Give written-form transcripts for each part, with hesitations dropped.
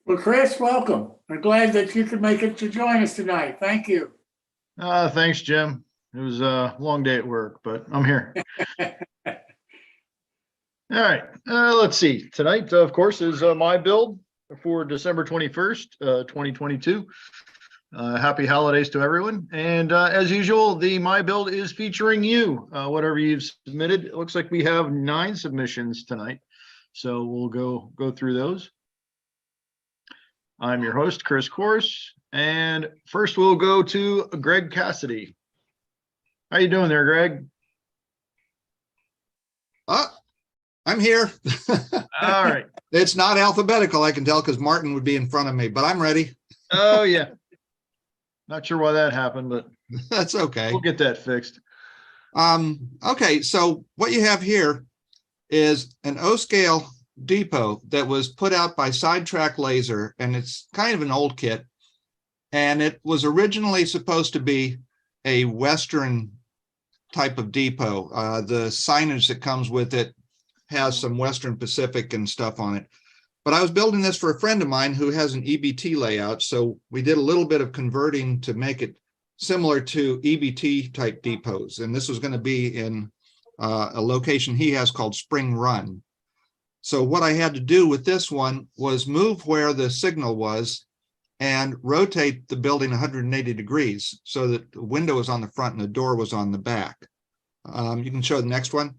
Well, Chris, welcome. We're glad that you could make it to join us tonight. Thank you. Thanks, Jim. It was a long day at work, but I'm here. All right, let's see. Tonight, of course, is my build for December 21st, 2022. Happy holidays to everyone. And as usual, the my build is featuring you, whatever you've submitted. It looks like we have 9 submissions tonight. So we'll go through those. I'm your host, Chris Course, and first we'll go to Greg Cassidy. How you doing there, Greg? I'm here. All right. It's not alphabetical, I can tell, because Martin would be in front of me, but I'm ready. Oh, yeah. Not sure why that happened, but That's okay. we'll get that fixed. Okay, so what you have here is an O-scale depot that was put out by Sidetrack Laser, and it's kind of an old kit. And it was originally supposed to be a Western type of depot. The signage that comes with it has some Western Pacific and stuff on it. But I was building this for a friend of mine who has an EBT layout. So we did a little bit of converting to make it similar to EBT type depots. And this was going to be in a location he has called Spring Run. So what I had to do with this one was move where the signal was and rotate the building 180 degrees so that the window was on the front and the door was on the back. You can show the next one.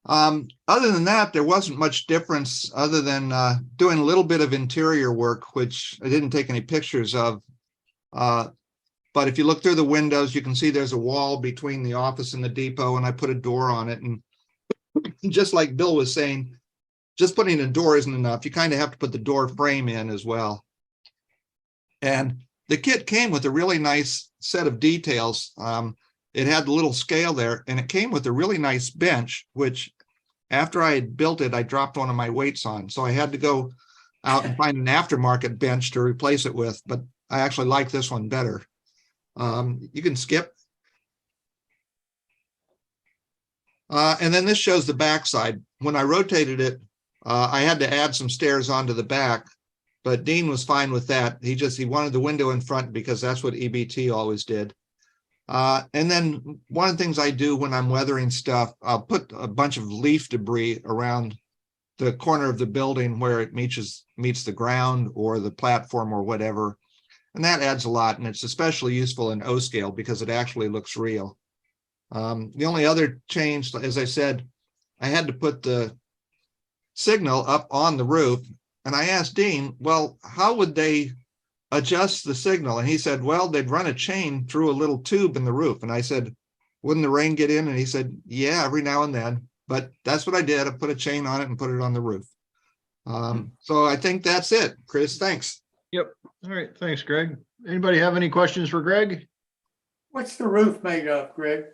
Other than that, there wasn't much difference other than doing a little bit of interior work, which I didn't take any pictures of. But if you look through the windows, you can see there's a wall between the office and the depot, and I put a door on it. And just like Bill was saying, just putting a door isn't enough. You kind of have to put the door frame in as well. And the kit came with a really nice set of details. It had the little scale there, and it came with a really nice bench, which after I had built it, I dropped one of my weights on. So I had to go out and find an aftermarket bench to replace it with, but I actually like this one better. You can skip. And then this shows the backside. When I rotated it, I had to add some stairs onto the back, but Dean was fine with that. He wanted the window in front because that's what EBT always did. And then one of the things I do when I'm weathering stuff, I'll put a bunch of leaf debris around the corner of the building where it meets the ground or the platform or whatever. And that adds a lot. And it's especially useful in O-scale because it actually looks real. The only other change, as I said, I had to put the signal up on the roof. And I asked Dean, well, how would they adjust the signal? And he said, well, they'd run a chain through a little tube in the roof. And I said, wouldn't the rain get in? And he said, yeah, every now and then. But that's what I did. I put a chain on it and put it on the roof. So I think that's it. Chris, thanks. Yep. All right. Thanks, Greg. Anybody have any questions for Greg? What's the roof made of, Greg?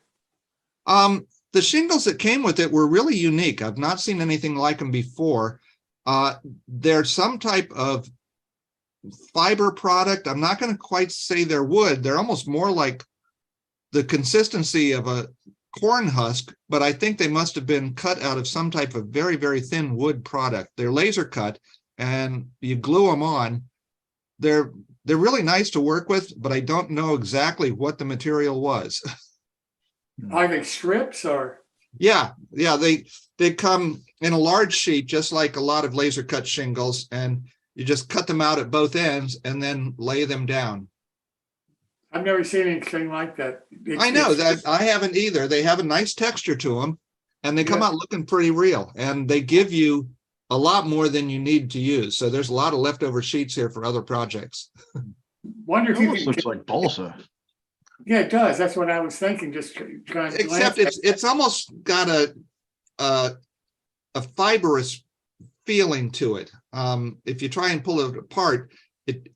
The shingles that came with it were really unique. I've not seen anything like them before. They're some type of fiber product. I'm not going to quite say they're wood. They're almost more like the consistency of a corn husk, but I think they must have been cut out of some type of very, very thin wood product. They're laser cut and you glue them on. They're really nice to work with, but I don't know exactly what the material was. Are they strips or? Yeah, they come in a large sheet, just like a lot of laser cut shingles, and you just cut them out at both ends and then lay them down. I've never seen anything like that. I know that I haven't either. They have a nice texture to them and they come out looking pretty real, and they give you a lot more than you need to use. So there's a lot of leftover sheets here for other projects. Wonder if It you almost can. looks like balsa. Yeah, it does. That's what I was thinking. Just trying to. Except it's almost got a fibrous feeling to it. If you try and pull it apart,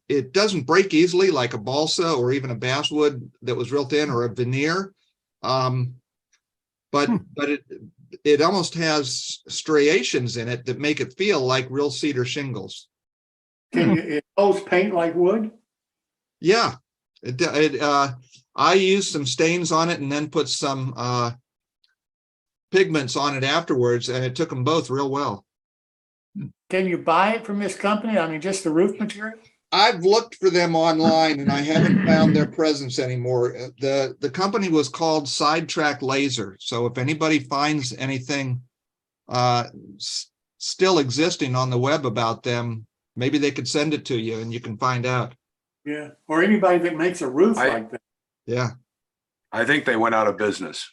it doesn't break easily like a balsa or even a basswood that was real thin, or a veneer. But it almost has striations in it that make it feel like real cedar shingles. Can it holds paint like wood? Yeah, I used some stains on it and then put some pigments on it afterwards, and it took them both real well. Can you buy it from this company? I mean, just the roof material? I've looked for them online and I haven't found their presence anymore. The company was called Sidetrack Laser. So if anybody finds anything still existing on the web about them, maybe they could send it to you and you can find out. Yeah, or anybody that makes a roof I- like that. Yeah. I think they went out of business.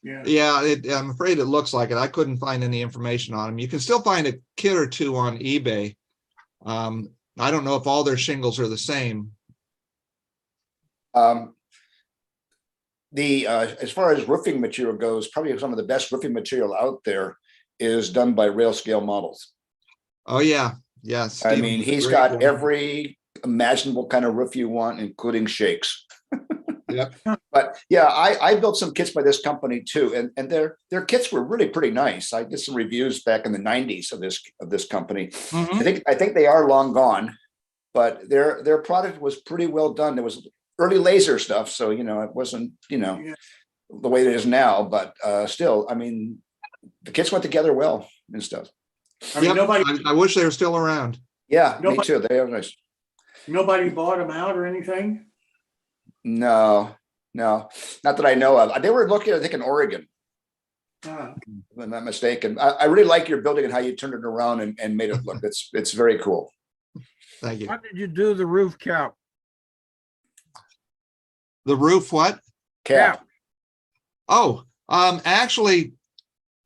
Yeah. Yeah, I'm afraid it looks like it. I couldn't find any information on them. You can still find a kit or two on eBay. I don't know if all their shingles are the same. As far as roofing material goes, probably some of the best roofing material out there is done by Rail Scale Models. Oh, yeah. Yeah. I Steve, mean, he's great got one. every imaginable kind of roof you want, including shakes. Yep. But yeah, I built some kits by this company too, and their kits were really pretty nice. I did some reviews back in the 90s of this company. Mhm. I think they are long gone, but their product was pretty well done. There was early laser stuff, so it wasn't Yeah. the way it is now, but still, I mean, the kits went together well and stuff. I mean, Yep, I wish they were still around. Yeah, me Nobody- too. They are nice. nobody bought them out or anything? No, not that I know of. They were located, I think, in Oregon, Ah, if I'm not mistaken. I really like your building and how you turned it around and made it look. It's very cool. Thank you. How did you do the roof cap? The roof, what? Cap. Oh, actually,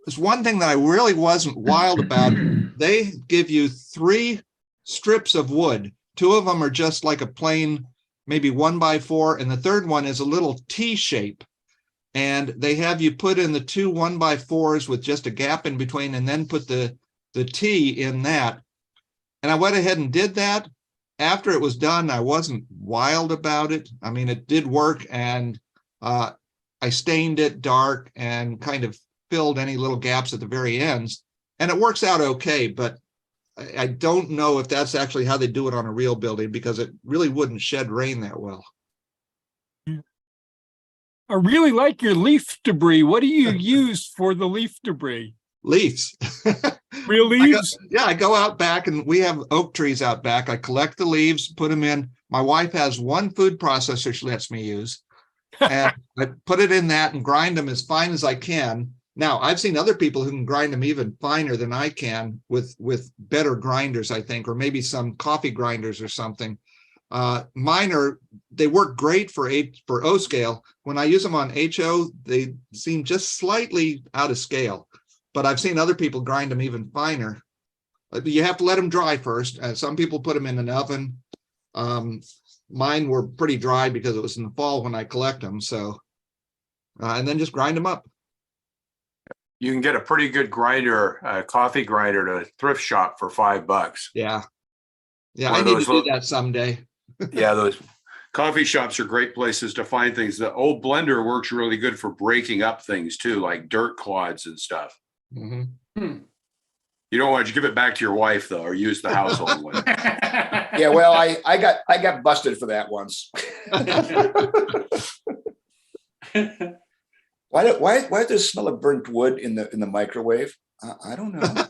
there's one thing that I really wasn't wild about. They give you 3 strips of wood. 2 of them are just like a plain, maybe 1x4, and the third one is a little T shape. And they have you put in the 2 1x4s with just a gap in between, and then put the T in that. And I went ahead and did that. After it was done, I wasn't wild about it. I mean, it did work, and I stained it dark and kind of filled any little gaps at the very ends, and it works out okay. But I don't know if that's actually how they do it on a real building, because it really wouldn't shed rain that well. I really like your leaf debris. What do you use for the leaf debris? Leaves. Real leaves? I go out back, and we have oak trees out back. I collect the leaves, put them in. My wife has one food processor she lets me use. And I put it in that and grind them as fine as I can. Now, I've seen other people who can grind them even finer than I can with better grinders, I think, or maybe some coffee grinders or something. Mine they work great for O scale. When I use them on HO, they seem just slightly out of scale. But I've seen other people grind them even finer. You have to let them dry first. Some people put them in an oven. Mine were pretty dry because it was in the fall when I collect them. So, and then just grind them up. You can get a pretty good grinder, coffee grinder at a thrift shop for $5. Yeah. Yeah, One I of need to those do little- that someday. Yeah, those coffee shops are great places to find things. The old blender works really good for breaking up things too, like dirt clods and stuff. Mhm. You don't want to give it back to your wife though, or use the household one. Yeah, well, I got busted for that once. Why does there smell of burnt wood in the microwave? I don't know.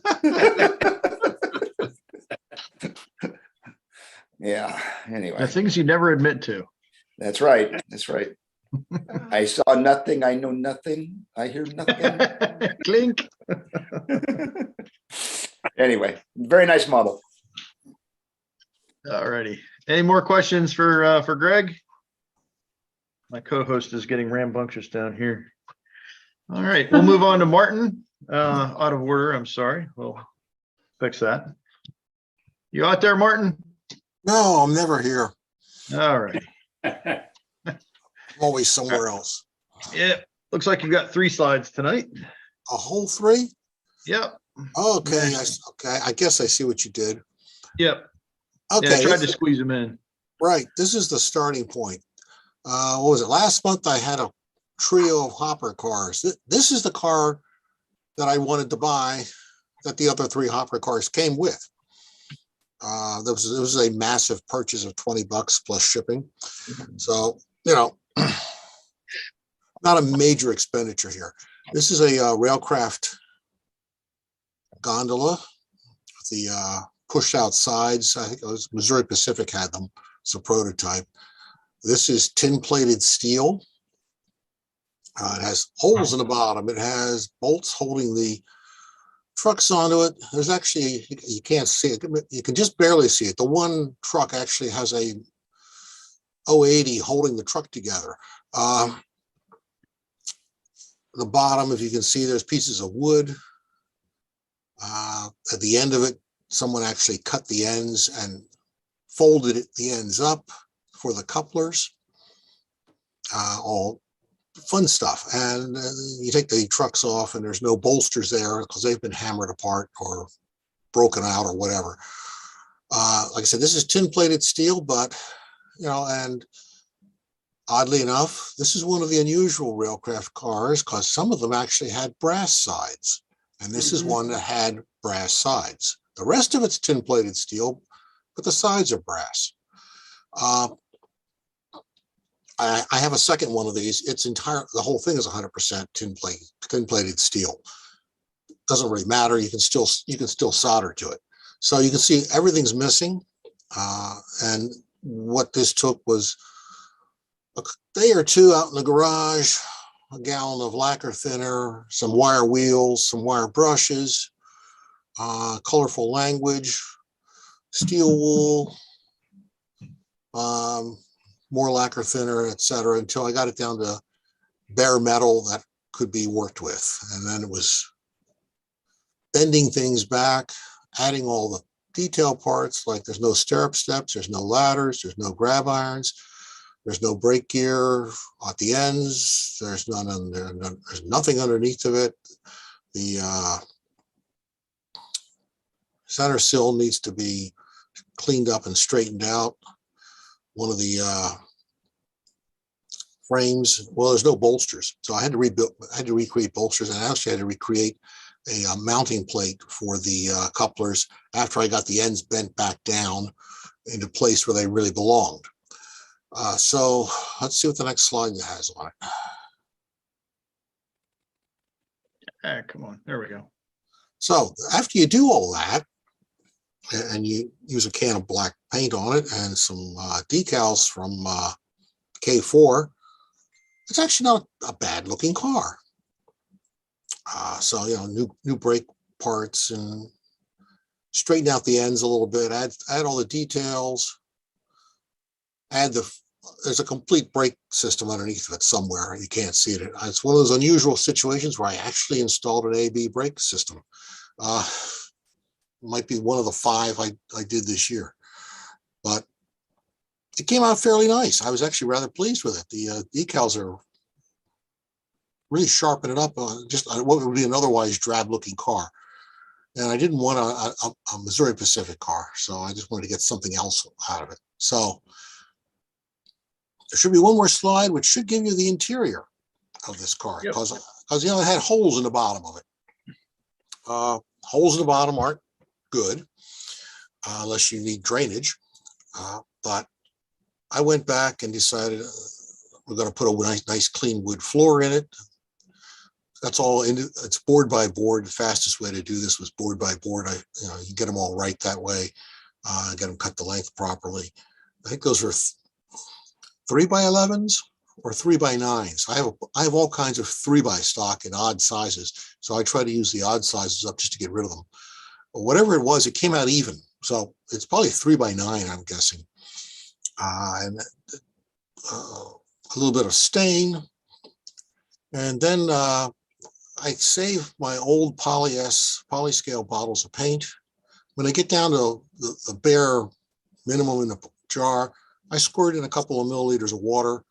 Yeah. Anyway, The things you never admit to. that's right. That's right. I saw nothing. I know nothing. I hear nothing. Clink. Anyway, very nice model. All righty. Any more questions for Greg? My co-host is getting rambunctious down here. All right, we'll move on to Martin. Out of order, I'm sorry. We'll fix that. You out there, Martin? No, I'm never here. All right. I'm always somewhere else. Yep. Looks like you've got 3 slides tonight. A whole 3? Yep. Okay, okay. I guess I see what you did. Yep. Yeah, I Okay, tried to squeeze them in. right. This is the starting point. What was it? Last month I had a trio of hopper cars. This is the car that I wanted to buy that the other 3 hopper cars came with. There was a massive purchase of $20 plus shipping. So, not a major expenditure here. This is a Railcraft gondola. the push out sides. I think it was Missouri Pacific had them. It's a prototype. This is tin plated steel. It has holes in the bottom. It has bolts holding the trucks onto it. There's actually, you can't see it. You can just barely see it. The one truck actually has a 080 holding the truck together. The bottom, if you can see, there's pieces of wood. At the end of it, someone actually cut the ends and folded the ends up for the couplers. All fun stuff. And you take the trucks off and there's no bolsters there because they've been hammered apart or broken out or whatever. Like I said, this is tin plated steel, but and oddly enough, this is one of the unusual Railcraft cars because some of them actually had brass sides. And this is one that had brass sides. The rest of it's tin plated steel, but the sides are brass. I have a second one of these. The whole thing is 100% tin plated steel. Doesn't really matter. You can still solder to it. So you can see everything's missing. And what this took was a day or two out in the garage, a gallon of lacquer thinner, some wire wheels, some wire brushes, colorful language, steel wool, more lacquer thinner, etc., until I got it down to bare metal that could be worked with. And then it was bending things back, adding all the detail parts, like there's no stirrup steps, there's no ladders, there's no grab irons, there's no brake gear at the ends, there's there's nothing underneath of it. The center sill needs to be cleaned up and straightened out. One of the frames, well, there's no bolsters, so I had to recreate bolsters, and I actually had to recreate a mounting plate for the couplers after I got the ends bent back down into place where they really belonged. So let's see what the next slide has on it. Come on, there we go. So after you do all that, and you use a can of black paint on it and some decals from K4, it's actually not a bad looking car. So, new brake parts and straighten out the ends a little bit, add all the details, there's a complete brake system underneath of it somewhere. You can't see it. It's one of those unusual situations where I actually installed an AB brake system. Might be one of the 5 I did this year, but it came out fairly nice. I was actually rather pleased with it. The decals are really sharpening it up on just what would be an otherwise drab looking car. And I didn't want a Missouri Pacific car, so I just wanted to get something else out of it. So there should be one more slide, which should give you the interior of this car, because it had holes in the bottom of it. Holes in the bottom aren't good unless you need drainage. But I went back and decided we're going to put a nice clean wood floor in it. That's all. It's board by board. The fastest way to do this was board by board. You get them all right that way. Get them cut the length properly. I think those are 3x11s or 3x9s. I have all kinds of 3x stock in odd sizes, so I try to use the odd sizes up just to get rid of them. But whatever it was, it came out even. So it's probably 3x9, I'm guessing. And a little bit of stain. And then I save my old Polyscale bottles of paint. When I get down to the bare minimum in the jar, I squirt in a couple of milliliters of water,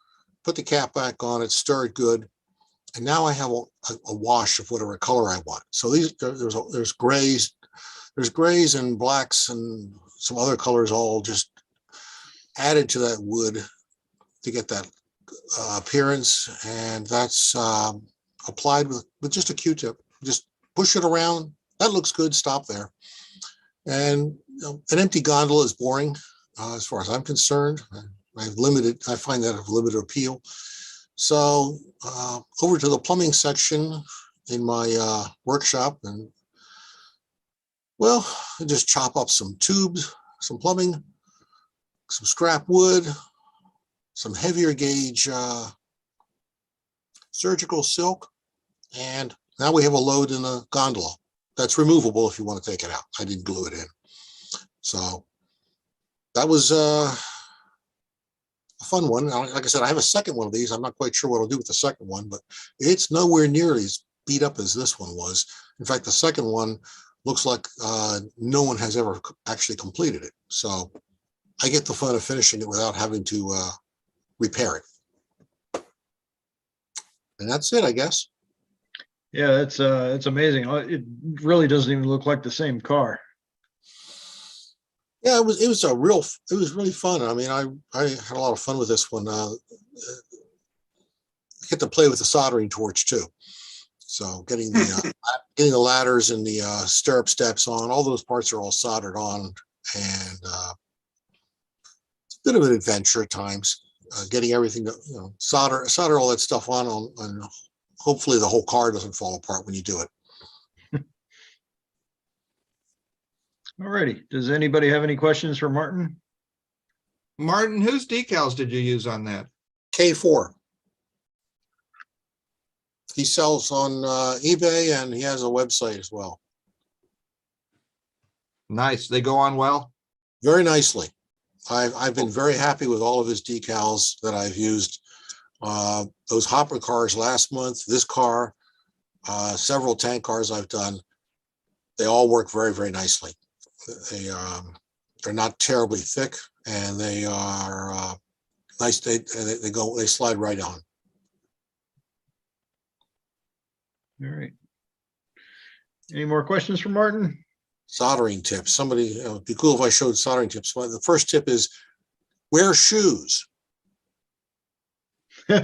put the cap back on it, stir it good, and now I have a wash of whatever color I want. So there's grays and blacks and some other colors all just added to that wood to get that appearance, and that's applied with just a Q-tip. Just push it around. That looks good. Stop there. And an empty gondola is boring as far as I'm concerned. I find that of limited appeal. So over to the plumbing section in my workshop, and Well, I just chop up some tubes, some plumbing, some scrap wood, some heavier gauge surgical silk, and now we have a load in a gondola that's removable if you want to take it out. I didn't glue it in. So that was a fun one. Like I said, I have a second one of these. I'm not quite sure what I'll do with the second one, but it's nowhere near as beat up as this one was. In fact, the second one looks like no one has ever actually completed it. So I get the fun of finishing it without having to repair it. And that's it, I guess. Yeah, it's amazing. It really doesn't even look like the same car. Yeah, it was really fun. I mean, I had a lot of fun with this one. Get to play with the soldering torch too. So getting the ladders and the stirrup steps on, all those parts are all soldered on, and it's a bit of an adventure at times. Getting everything to, solder all that stuff on, and hopefully the whole car doesn't fall apart when you do it. Alrighty. Does anybody have any questions for Martin? Martin, whose decals did you use on that? K4. He sells on eBay, and he has a website as well. Nice. They go on well? Very nicely. I've been very happy with all of his decals that I've used. Those hopper cars last month, this car, several tank cars I've done, they all work very, very nicely. They're not terribly thick, and they are nice. They slide right on. All right. Any more questions for Martin? Soldering tips. Somebody, it'd be cool if I showed soldering tips. Well, the first tip is wear shoes. Oh,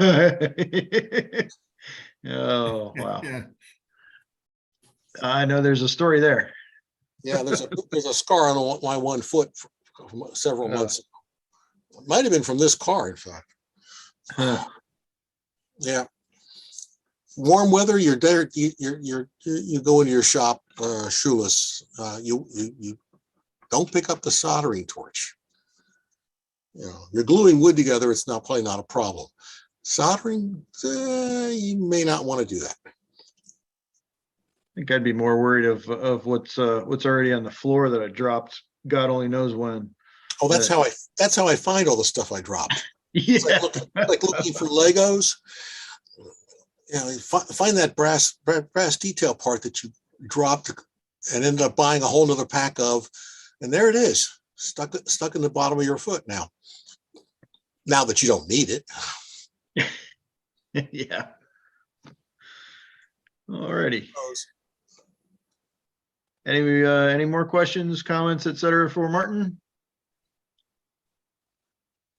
wow. Yeah. I know there's a story there. Yeah, there's a scar on my one foot from several months ago. It might have been from this car, in fact. Huh. Yeah. Warm weather, you're there. You go into your shop shoeless. You don't pick up the soldering torch. You're gluing wood together. It's probably not a problem. Soldering, you may not want to do that. I think I'd be more worried of what's already on the floor that I dropped. God only knows when. Oh, that's how I find all the stuff I dropped. Yeah. It's like looking for Legos. Find that brass detail part that you dropped and ended up buying a whole nother pack of, and there it is, stuck in the bottom of your foot now. Now that you don't need it. Yeah. Alrighty. Any more questions, comments, etc. for Martin?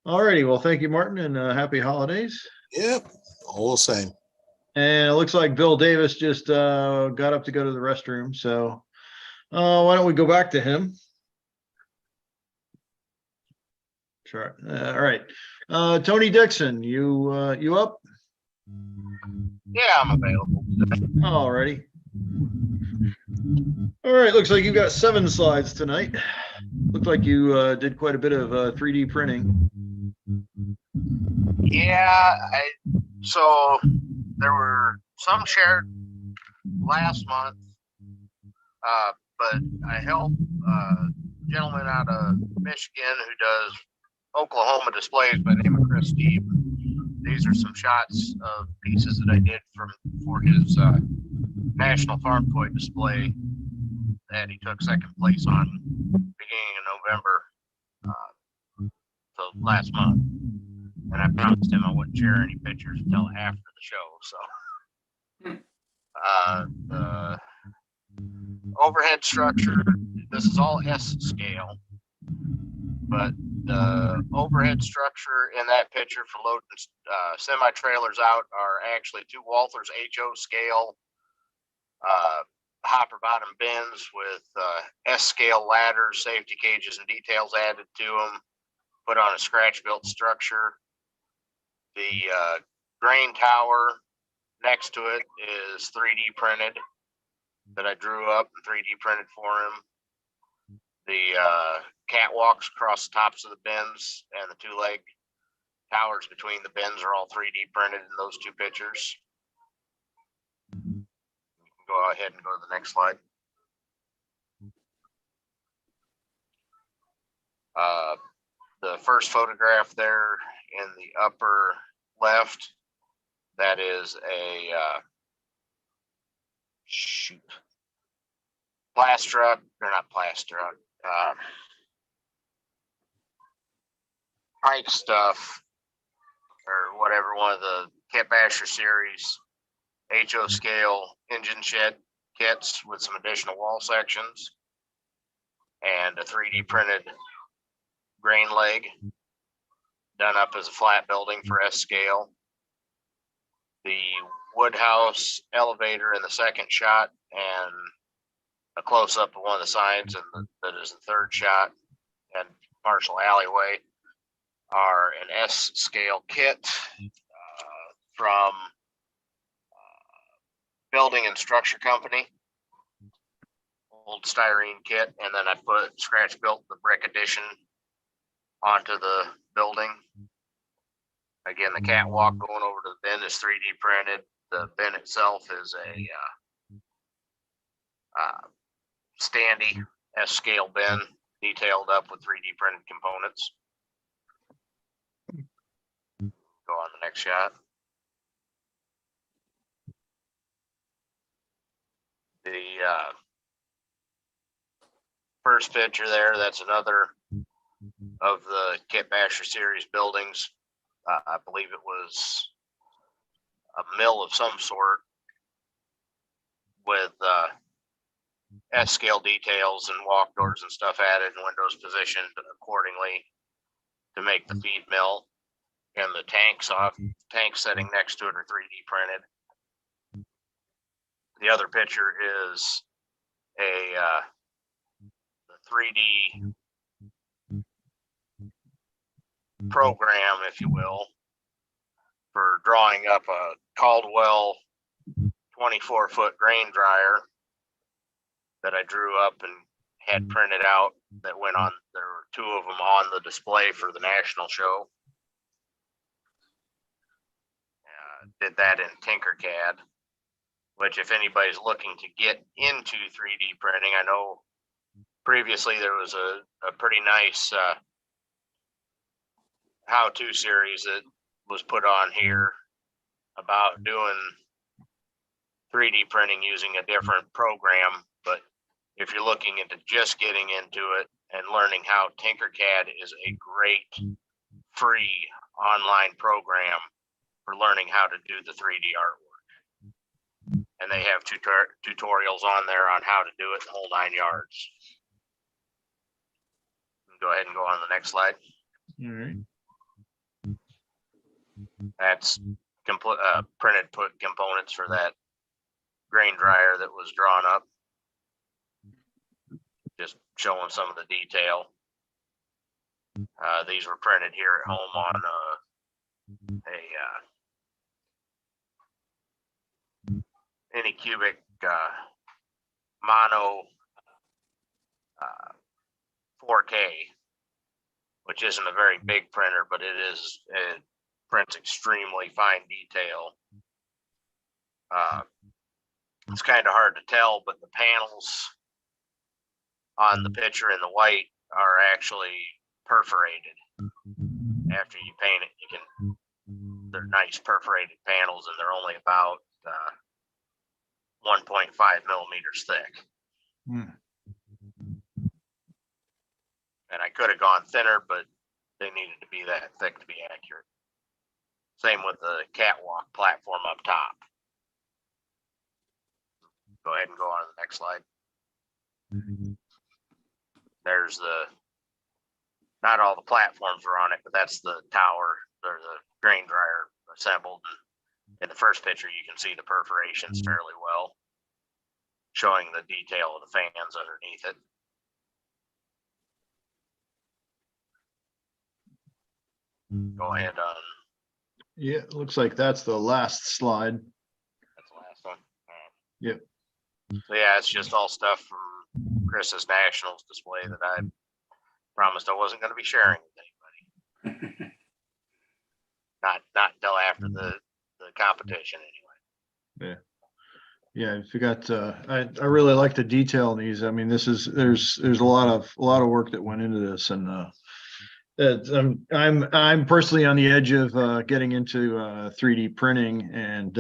Alrighty. Well, thank you, Martin, and happy holidays. Yep, all the same. And it looks like Bill Davis just got up to go to the restroom. So why don't we go back to him? Sure. All right. Tony Dixon, you up? Yeah, I'm available. All righty. All right. Looks like you got 7 slides tonight. Looked like you did quite a bit of 3D printing. Yeah, so there were some shared last month, but I helped a gentleman out of Michigan who does Oklahoma displays by the name of Chris Steve. These are some shots of pieces that I did for his National Farm Toy display that he took second place on beginning of November, so last month. And I promised him I wouldn't share any pictures until after the show. So, the overhead structure, this is all S scale, but the overhead structure in that picture for loading semi trailers out are actually 2 Walthers HO scale hopper bottom bins with S scale ladders, safety cages, and details added to them. Put on a scratch built structure. The grain tower next to it is 3D printed that I drew up and 3D printed for him. The catwalks across the tops of the bins and the two-leg towers between the bins are all 3D printed in those two pictures. You can go ahead and go to the next slide. The first photograph there in the upper left, that is a shoot, Plastruck, or not Plastruck, Pike stuff, or whatever, one of the Kit Basher series HO scale engine shed kits with some additional wall sections and a 3D printed grain leg done up as a flat building for S scale. The Woodhouse elevator in the second shot and a close up of one of the signs, and that is the third shot, and Marshall alleyway are an S scale kit from Building and Structure Company, old styrene kit, and then I put scratch built the brick addition onto the building. Again, the catwalk going over to the bin is 3D printed. The bin itself is a standy S scale bin detailed up with 3D printed components. Go on the next shot. The first picture there, that's another of the Kit Basher series buildings. I believe it was a mill of some sort with S scale details and walk doors and stuff added and windows positioned accordingly to make the feed mill. And the tanks sitting next to it are 3D printed. The other picture is a 3D program, if you will, for drawing up a Caldwell 24-foot grain dryer that I drew up and had printed out that went on. There were two of them on the display for the national show. Did that in Tinkercad, which if anybody's looking to get into 3D printing, I know previously there was a pretty nice how-to series that was put on here about doing 3D printing using a different program. But if you're looking into just getting into it and learning how, Tinkercad is a great free online program for learning how to do the 3D artwork. And they have tutorials on there on how to do it the whole 9 yards. Go ahead and go on to the next slide. All right. That's printed put components for that grain dryer that was drawn up. Just showing some of the detail. These were printed here at home on Anycubic mono 4K, which isn't a very big printer, but it prints extremely fine detail. It's kind of hard to tell, but the panels on the picture in the white are actually perforated. After you paint it, they're nice perforated panels, and they're only about 1.5 millimeters thick. And I could have gone thinner, but they needed to be that thick to be accurate. Same with the catwalk platform up top. Go ahead and go on to the next slide. There's not all the platforms are on it, but that's the tower or the grain dryer assembled. In the first picture, you can see the perforations fairly well, showing the detail of the fans underneath it. Go ahead on. Yeah, it looks like that's the last slide. That's the last one. Yep. So yeah, it's just all stuff from Chris's Nationals display that I promised I wasn't going to be sharing with anybody. Not until after the competition anyway. Yeah, I forgot, I really like the detail in these. I mean, there's a lot of work that went into this, and I'm personally on the edge of getting into 3D printing, and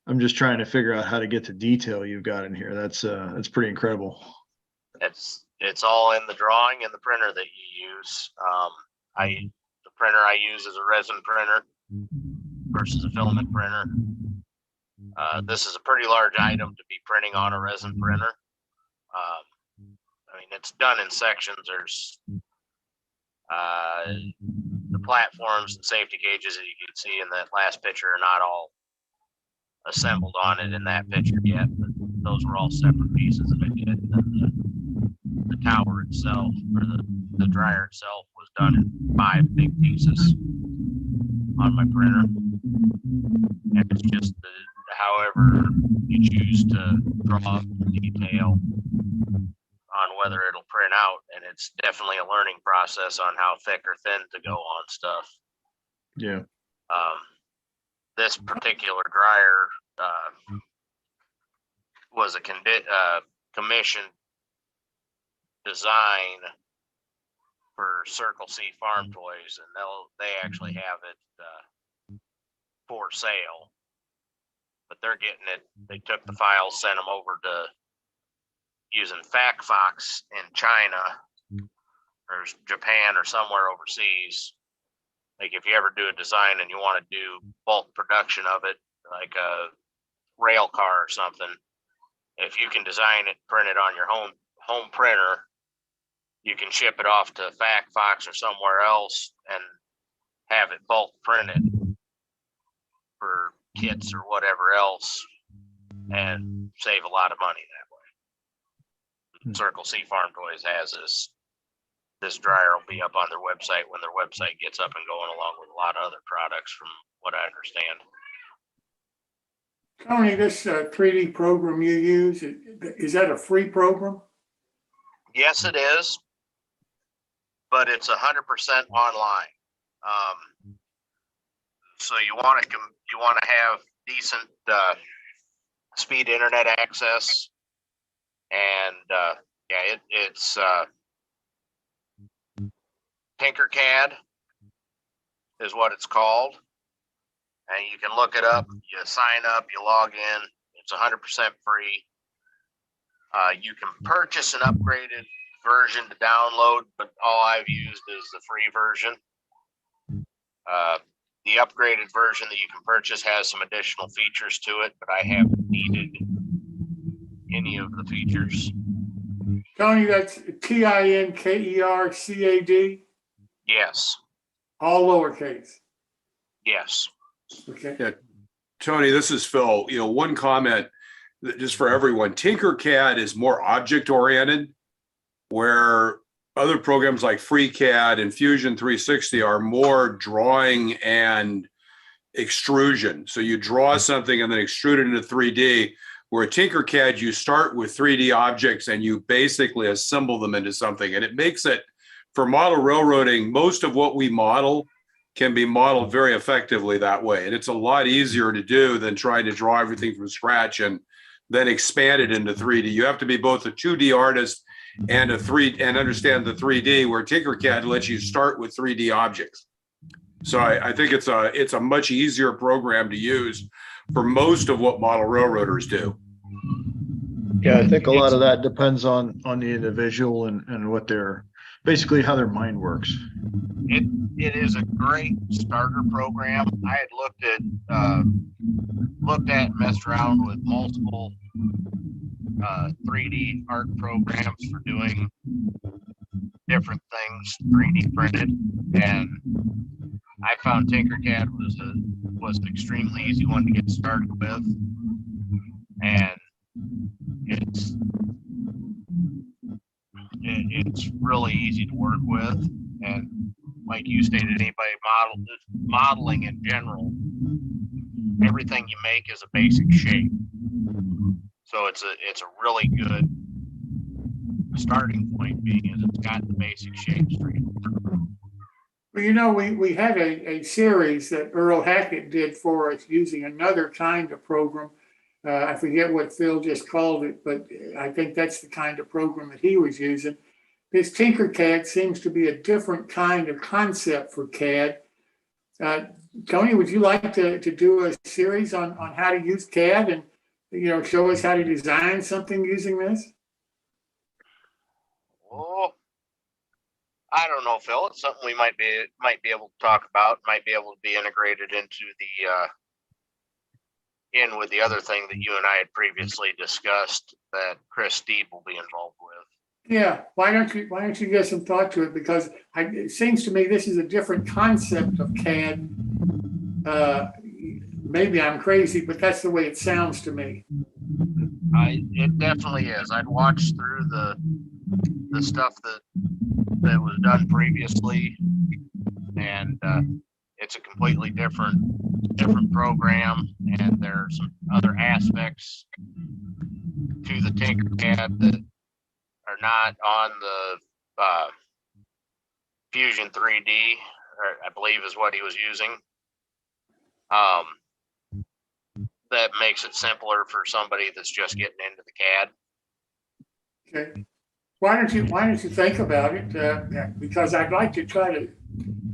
I'm just trying to figure out how to get the detail you've got in here. That's pretty incredible. It's all in the drawing and the printer that you use. The printer I use is a resin printer versus a filament printer. This is a pretty large item to be printing on a resin printer. I mean, it's done in sections. There's the platforms and safety gauges that you can see in that last picture are not all assembled on it in that picture yet, but those were all separate pieces that I did. And then the tower itself, or the dryer itself, was done in 5 big pieces on my printer. And it's just however you choose to draw up the detail on whether it'll print out, and it's definitely a learning process on how thick or thin to go on stuff. Yeah. This particular dryer was a commissioned design for Circle C Farm Toys, and they actually have it for sale, but they're getting it. They took the files, sent them over to using FactFox in China or Japan or somewhere overseas. Like if you ever do a design and you want to do bulk production of it, like a rail car or something, if you can design it, print it on your home printer, you can ship it off to FactFox or somewhere else and have it bulk printed for kits or whatever else and save a lot of money that way. Circle C Farm Toys has this dryer will be up on their website when their website gets up and going, along with a lot of other products from what I understand. Tony, this 3D program you use, is that a free program? Yes, it is, but it's 100% online. So you want to have decent speed internet access, and it's Tinkercad is what it's called, and you can look it up. You sign up, you log in. It's 100% free. You can purchase an upgraded version to download, but all I've used is the free version. The upgraded version that you can purchase has some additional features to it, but I haven't needed any of the features. Tony, that's TINKERCAD, Yes, all lowercase. yes. Okay. Yeah. Tony, this is Phil. One comment just for everyone. Tinkercad is more object oriented, where other programs like FreeCAD and Fusion 360 are more drawing and extrusion. So you draw something and then extrude it into 3D, where Tinkercad, you start with 3D objects and you basically assemble them into something. And it makes it, for model railroading, most of what we model can be modeled very effectively that way. And it's a lot easier to do than trying to draw everything from scratch and then expand it into 3D. You have to be both a 2D artist and understand the 3D, where Tinkercad lets you start with 3D objects. So I think it's a much easier program to use for most of what model railroaders do. Yeah, I think a lot of that depends on the individual and what their, basically how their mind works. It is a great starter program. I had looked at and messed around with multiple 3D art programs for doing different things 3D printed, and I found Tinkercad was an extremely easy one to get started with, and it's really easy to work with. And like you stated, anybody modeling in general, everything you make is a basic shape. So it's a really good starting point being is it's got the basic shapes for you. Well, you know, we had a series that Earl Hackett did for us using another kind of program. I forget what Phil just called it, but I think that's the kind of program that he was using. This Tinkercad seems to be a different kind of concept for CAD. Tony, would you like to do a series on how to use CAD and, you know, show us how to design something using this? Oh, I don't know, Phil. It's something we might be able to talk about. Might be able to be integrated into in with the other thing that you and I had previously discussed that Chris Steeb will be involved with. Yeah, why don't you give some thought to it? Because it seems to me this is a different concept of CAD. Maybe I'm crazy, but that's the way it sounds to me. It definitely is. I'd watched through the stuff that was done previously, and it's a completely different program, and there are some other aspects to the Tinkercad that are not on the Fusion 3D, or I believe is what he was using. That makes it simpler for somebody that's just getting into the CAD. Okay. Why don't you think about it? Because I'd like to try to,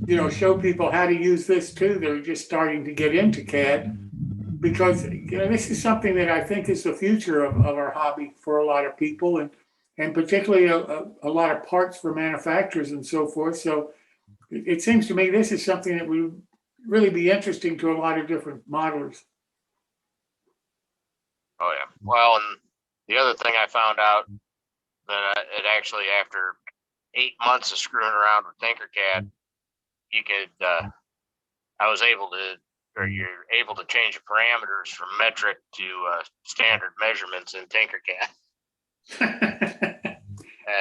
you know, show people how to use this too. They're just starting to get into CAD, because, you know, this is something that I think is the future of our hobby for a lot of people, and particularly a lot of parts for manufacturers and so forth. So it seems to me this is something that would really be interesting to a lot of different modelers. Oh yeah. Well, and the other thing I found out that it actually, after 8 months of screwing around with Tinkercad, you could, you're able to change the parameters from metric to standard measurements in Tinkercad.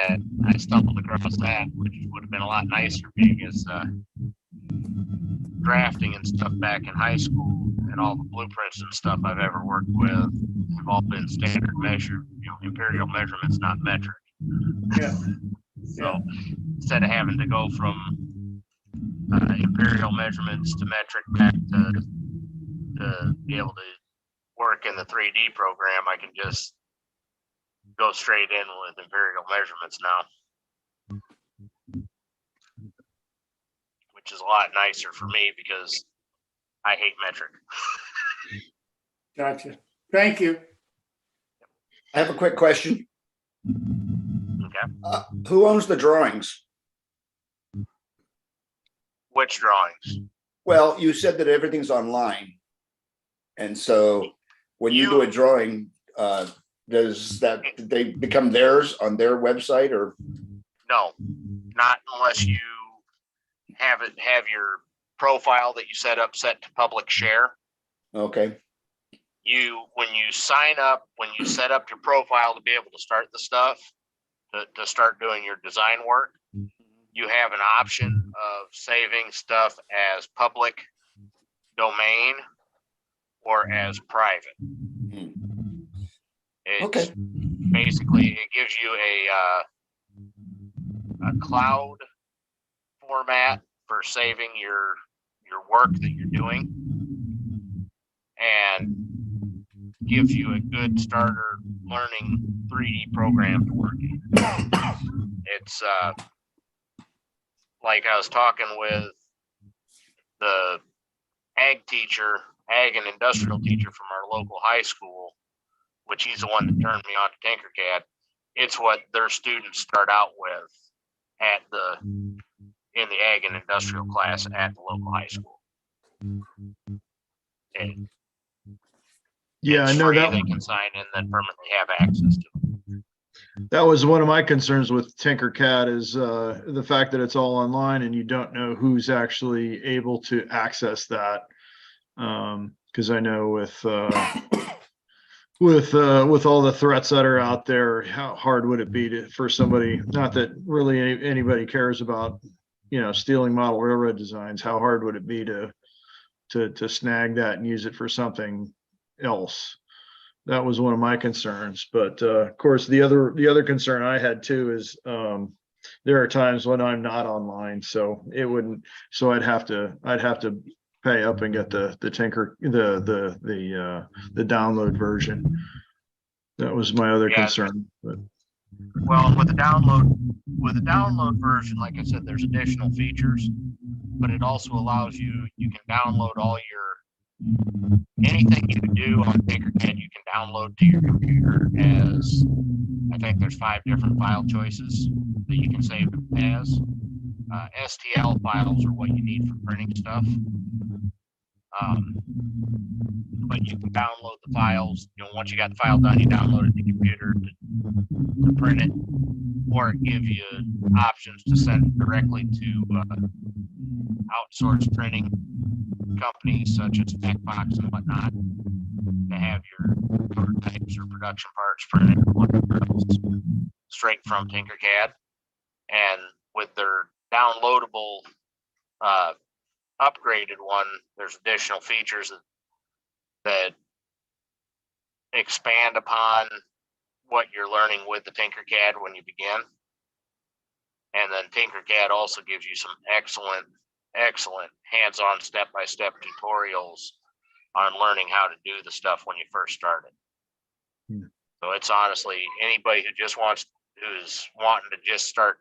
And I stumbled across that, which would have been a lot nicer, being as drafting and stuff back in high school, and all the blueprints and stuff I've ever worked with have all been standard measure, you know, imperial measurements, not metric. Yeah. So instead of having to go from imperial measurements to metric back to be able to work in the 3D program, I can just go straight in with imperial measurements now, which is a lot nicer for me because I hate metric. Gotcha. Thank you. I have a quick question. Okay. Who owns the drawings? Which drawings? Well, you said that everything's online. And so when you do a drawing, does that, they become theirs on their website, or? No, not unless you have your profile that you set to public share. Okay. When you sign up, when you set up your profile to be able to start the stuff, to start doing your design work, you have an option of saving stuff as public domain or as private. It's Okay. basically, it gives you a cloud format for saving your work that you're doing, and gives you a good starter learning 3D program to work in. It's like I was talking with the ag and industrial teacher from our local high school, which he's the one that turned me on to Tinkercad. It's what their students start out with in the ag and industrial class at the local high school. And Yeah, I it's know free. that. They can sign in, then permanently have access to it. That was one of my concerns with Tinkercad, is the fact that it's all online and you don't know who's actually able to access that. Because I know with all the threats that are out there, how hard would it be for somebody, not that really anybody cares about, you know, stealing model railroad designs, how hard would it be to snag that and use it for something else? that was one of my concerns. But of course, the other concern I had too is there are times when I'm not online, so I'd have to pay up and get the download version. That was my other Yeah. concern. But Well, with the download version, like I said, there's additional features, but it also allows you can download all anything you do on Tinkercad, you can download to your computer as, I think there's 5 different file choices that you can save it as. STL files are what you need for printing stuff. But you can download the files, once you got the file done, you download it to the computer to print it, or it gives you options to send it directly to outsourced printing companies such as Techbox and whatnot to have your prototypes or production parts printed or whatever else straight from Tinkercad. And with their downloadable upgraded one, there's additional features that expand upon what you're learning with the Tinkercad when you begin. And then Tinkercad also gives you some excellent hands-on step-by-step tutorials on learning how to do the stuff when you first started. So it's honestly anybody who's wanting to just start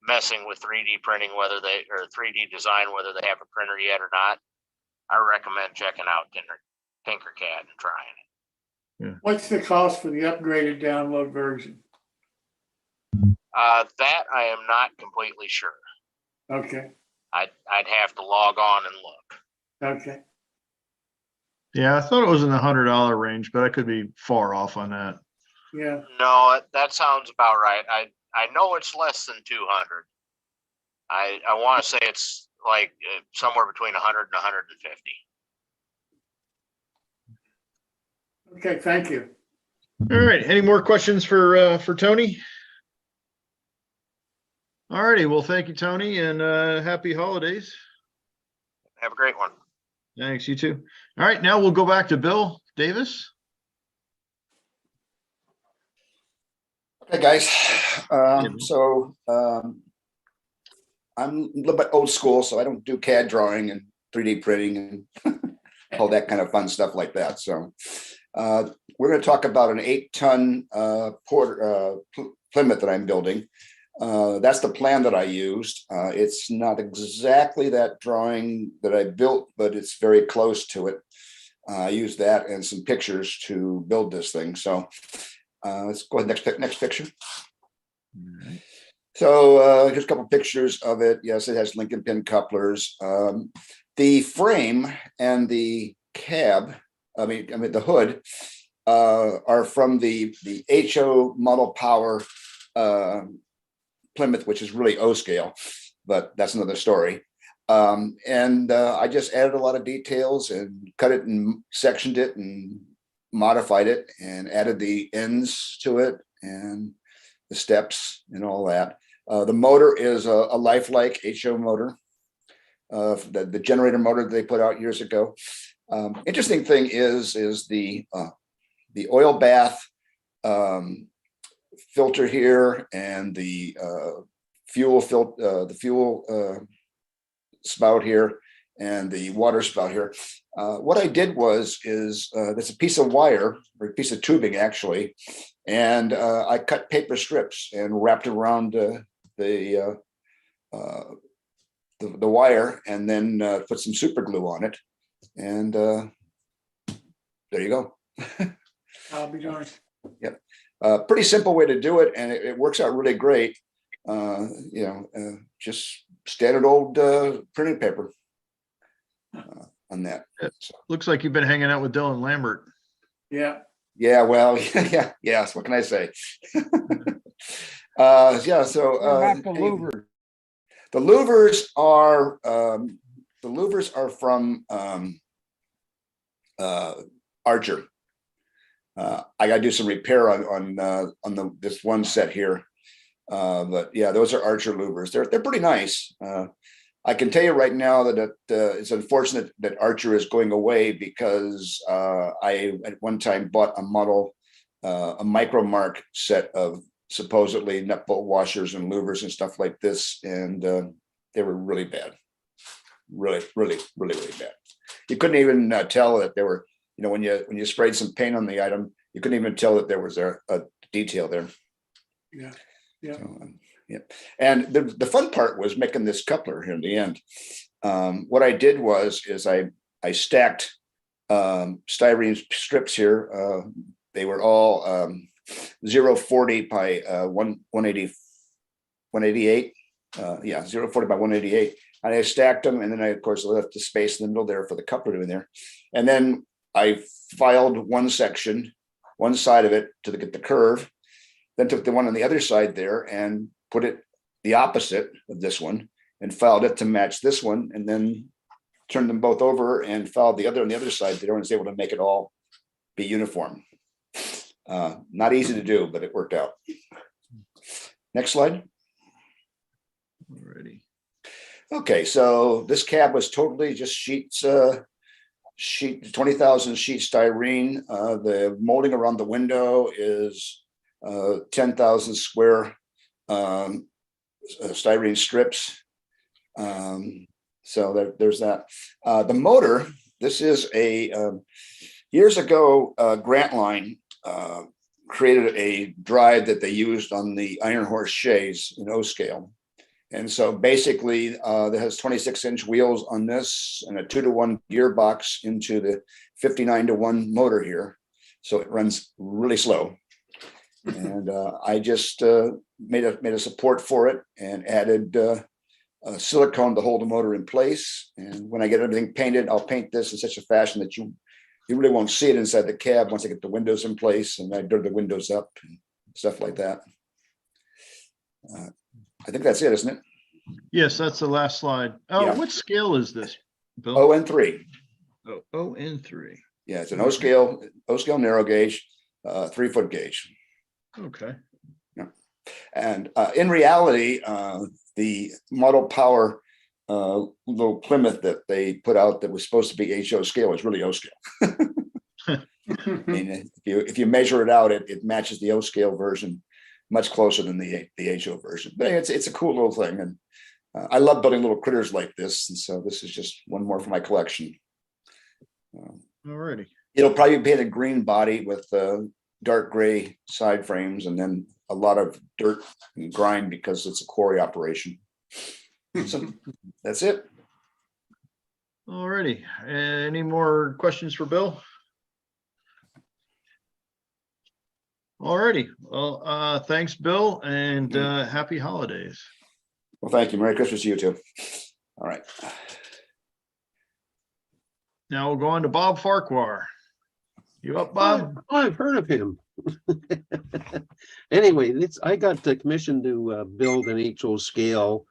messing with 3D printing, or 3D design, whether they have a printer yet or not, I recommend checking out Tinkercad and trying it. What's the cost for the upgraded download version? That I am not completely sure. Okay, I'd have to log on and look. okay. yeah, I thought it was in the $100 range, but I could be far off on that. Yeah, No, that sounds about right. I know it's less than 200. I want to say it's like somewhere between 100 and 150. okay, thank you. All right, any more questions for Tony? All righty, well, thank you, Tony, and happy holidays. Have a great one. Thanks, you too. All right, now we'll go back to Bill Davis. Okay, guys. I'm a little bit old school, so I don't do CAD drawing and 3D printing and all that kind of fun stuff like that. So we're going to talk about an 8-ton Plymouth that I'm building. That's the plan that I used. It's not exactly that drawing that I built, but it's very close to it. I used that and some pictures to build this thing. So let's go ahead, next picture. So here's a couple pictures of it. Yes, it has Lincoln pin couplers. The frame and the cab, I mean the hood, are from the HO Model Power Plymouth, which is really O scale, but that's another story. I just added a lot of details and cut it and sectioned it and modified it and added the ends to it and the steps and all that. The motor is a lifelike HO motor, the generator motor that they put out years ago. Interesting thing is the oil bath filter here and the fuel spout here and the water spout here. What I did was there's a piece of wire or a piece of tubing actually, and I cut paper strips and wrapped around the wire and then put some super glue on it, and there you go. I'll be darned. Yep. Pretty simple way to do it, and it works out really great. Just standard old printing paper on that. So, Looks like you've been hanging out with Dylan Lambert. Yeah. yeah, well, yes. What can I say? The louvers are from Archer. I got to do some repair on this one set here, but yeah, those are Archer louvers. They're pretty nice. I can tell you right now that it's unfortunate that Archer is going away because I at one time bought a model, a Micromark set of supposedly nut bolt washers and louvers and stuff like this, and they were really bad, really bad. You couldn't even tell that there were, when you sprayed some paint on the item, you couldn't even tell that there was a detail there. Yeah. So, yeah. And the fun part was making this coupler here in the end. What I did is I stacked styrene strips here. They were all 040 by 188. 040 by 188. And I stacked them, and then I of course left the space in the middle there for the coupler in there. And then I filed one section, one side of it to get the curve, then took the one on the other side there and put it the opposite of this one and filed it to match this one, and then turned them both over and filed the other on the other side there, and was able to make it all be uniform. Not easy to do, but it worked out. Next slide. Alrighty. Okay, so this cab was totally just sheets, 20,000 sheet styrene. The molding around the window is 10,000 square styrene strips. So there's that. The motor, this is a years ago, Grantline created a drive that they used on the Iron Horse Shays in O scale. And so basically that has 26-inch wheels on this and a 2-to-1 gearbox into the 59-to-1 motor here. So it runs really slow. And I just made a support for it and added silicone to hold the motor in place. And when I get everything painted, I'll paint this in such a fashion that you really won't see it inside the cab once I get the windows in place, and I do the windows up and stuff like that. I think that's it, isn't it? Yes, that's the last slide. Oh, Yeah. what scale is this, Bill? ON3. Oh, ON3. Yeah, it's an O scale narrow gauge, 3-foot gauge. Okay. And in reality, the Model Power little Plymouth that they put out that was supposed to be HO scale is really O scale. I mean, if you measure it out, it matches the O scale version much closer than the HO version. But it's a cool little thing, and I love building little critters like this, and so this is just one more for my collection. Alrighty. It'll probably be painted green body with dark gray side frames, and then a lot of dirt and grime because it's a quarry operation. So that's it. Alrighty. Any more questions for Bill? Alrighty. Well, thanks, Bill, and happy holidays. Well, thank you. Merry Christmas to you too. All right. Now we'll go on to Bob Farquhar. You up, Bob? Oh, I've heard of him. Anyway, I got the commission to build an HO scale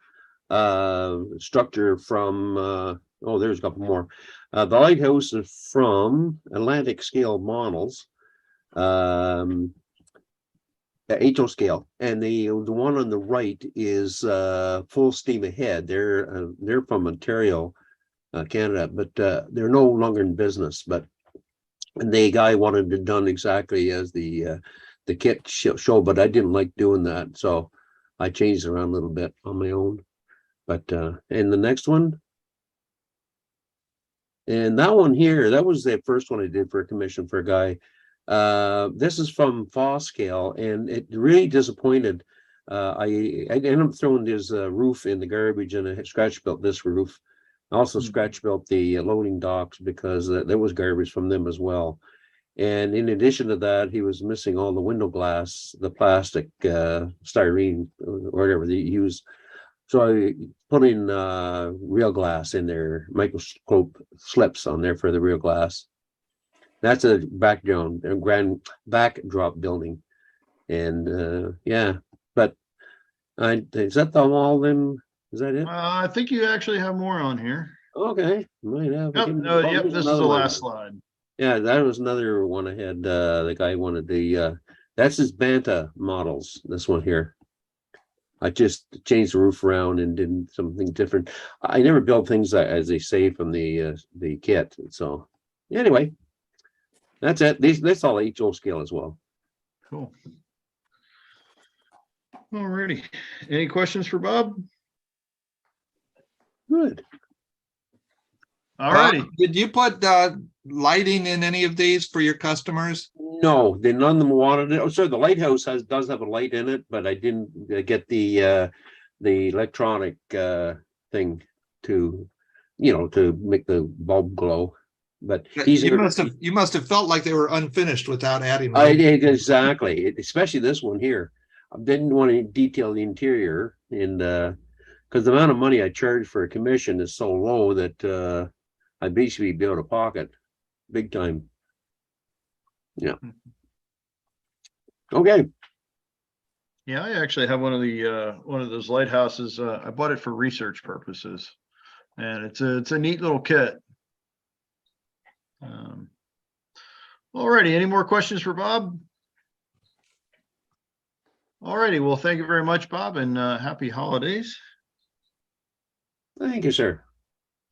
structure from, there's a couple more. The lighthouse is from Atlantic Scale Models, HO scale, and the one on the right is Full Steam Ahead. They're from Ontario, Canada, but they're no longer in business. But the guy wanted it done exactly as the kit show, but I didn't like doing that, so I changed it around a little bit on my own. But and the next one, and that one here, that was the first one I did for a commission for a guy. This is from Foscale, and it really disappointed. I ended up throwing his roof in the garbage, and I scratch built this roof. I also scratch built the loading docks because there was garbage from them as well. And in addition to that, he was missing all the window glass, the plastic styrene or whatever they use. So I put in real glass in there, microscope slips on there for the real glass. That's a grand backdrop building. And yeah, but is that all them? Is that it? I think you actually have more on here. Okay, might have. Yep, yep, this is the last slide. Yeah, that was another one I had. The guy wanted the that's his Banta models, this one here. I just changed the roof around and did something different. I never build things as they say from the kit. So anyway, that's it. That's all HO scale as well. Cool. Alrighty. Any questions for Bob? Good. Alrighty. Did you put lighting in any of these for your customers? No, they none of them wanted it. Oh, sorry, the lighthouse does have a light in it, but I didn't get the electronic thing to to make the bulb glow. But these You are must have felt like they were unfinished without adding. I lighting. did exactly, especially this one here. I didn't want to detail the interior, and because the amount of money I charge for a commission is so low that I basically be able to pocket big time. Yeah. Okay. Yeah, I actually have one of those lighthouses. I bought it for research purposes, and it's a neat little kit. Alrighty, any more questions for Bob? Alrighty, well, thank you very much, Bob, and happy holidays. Thank you, sir.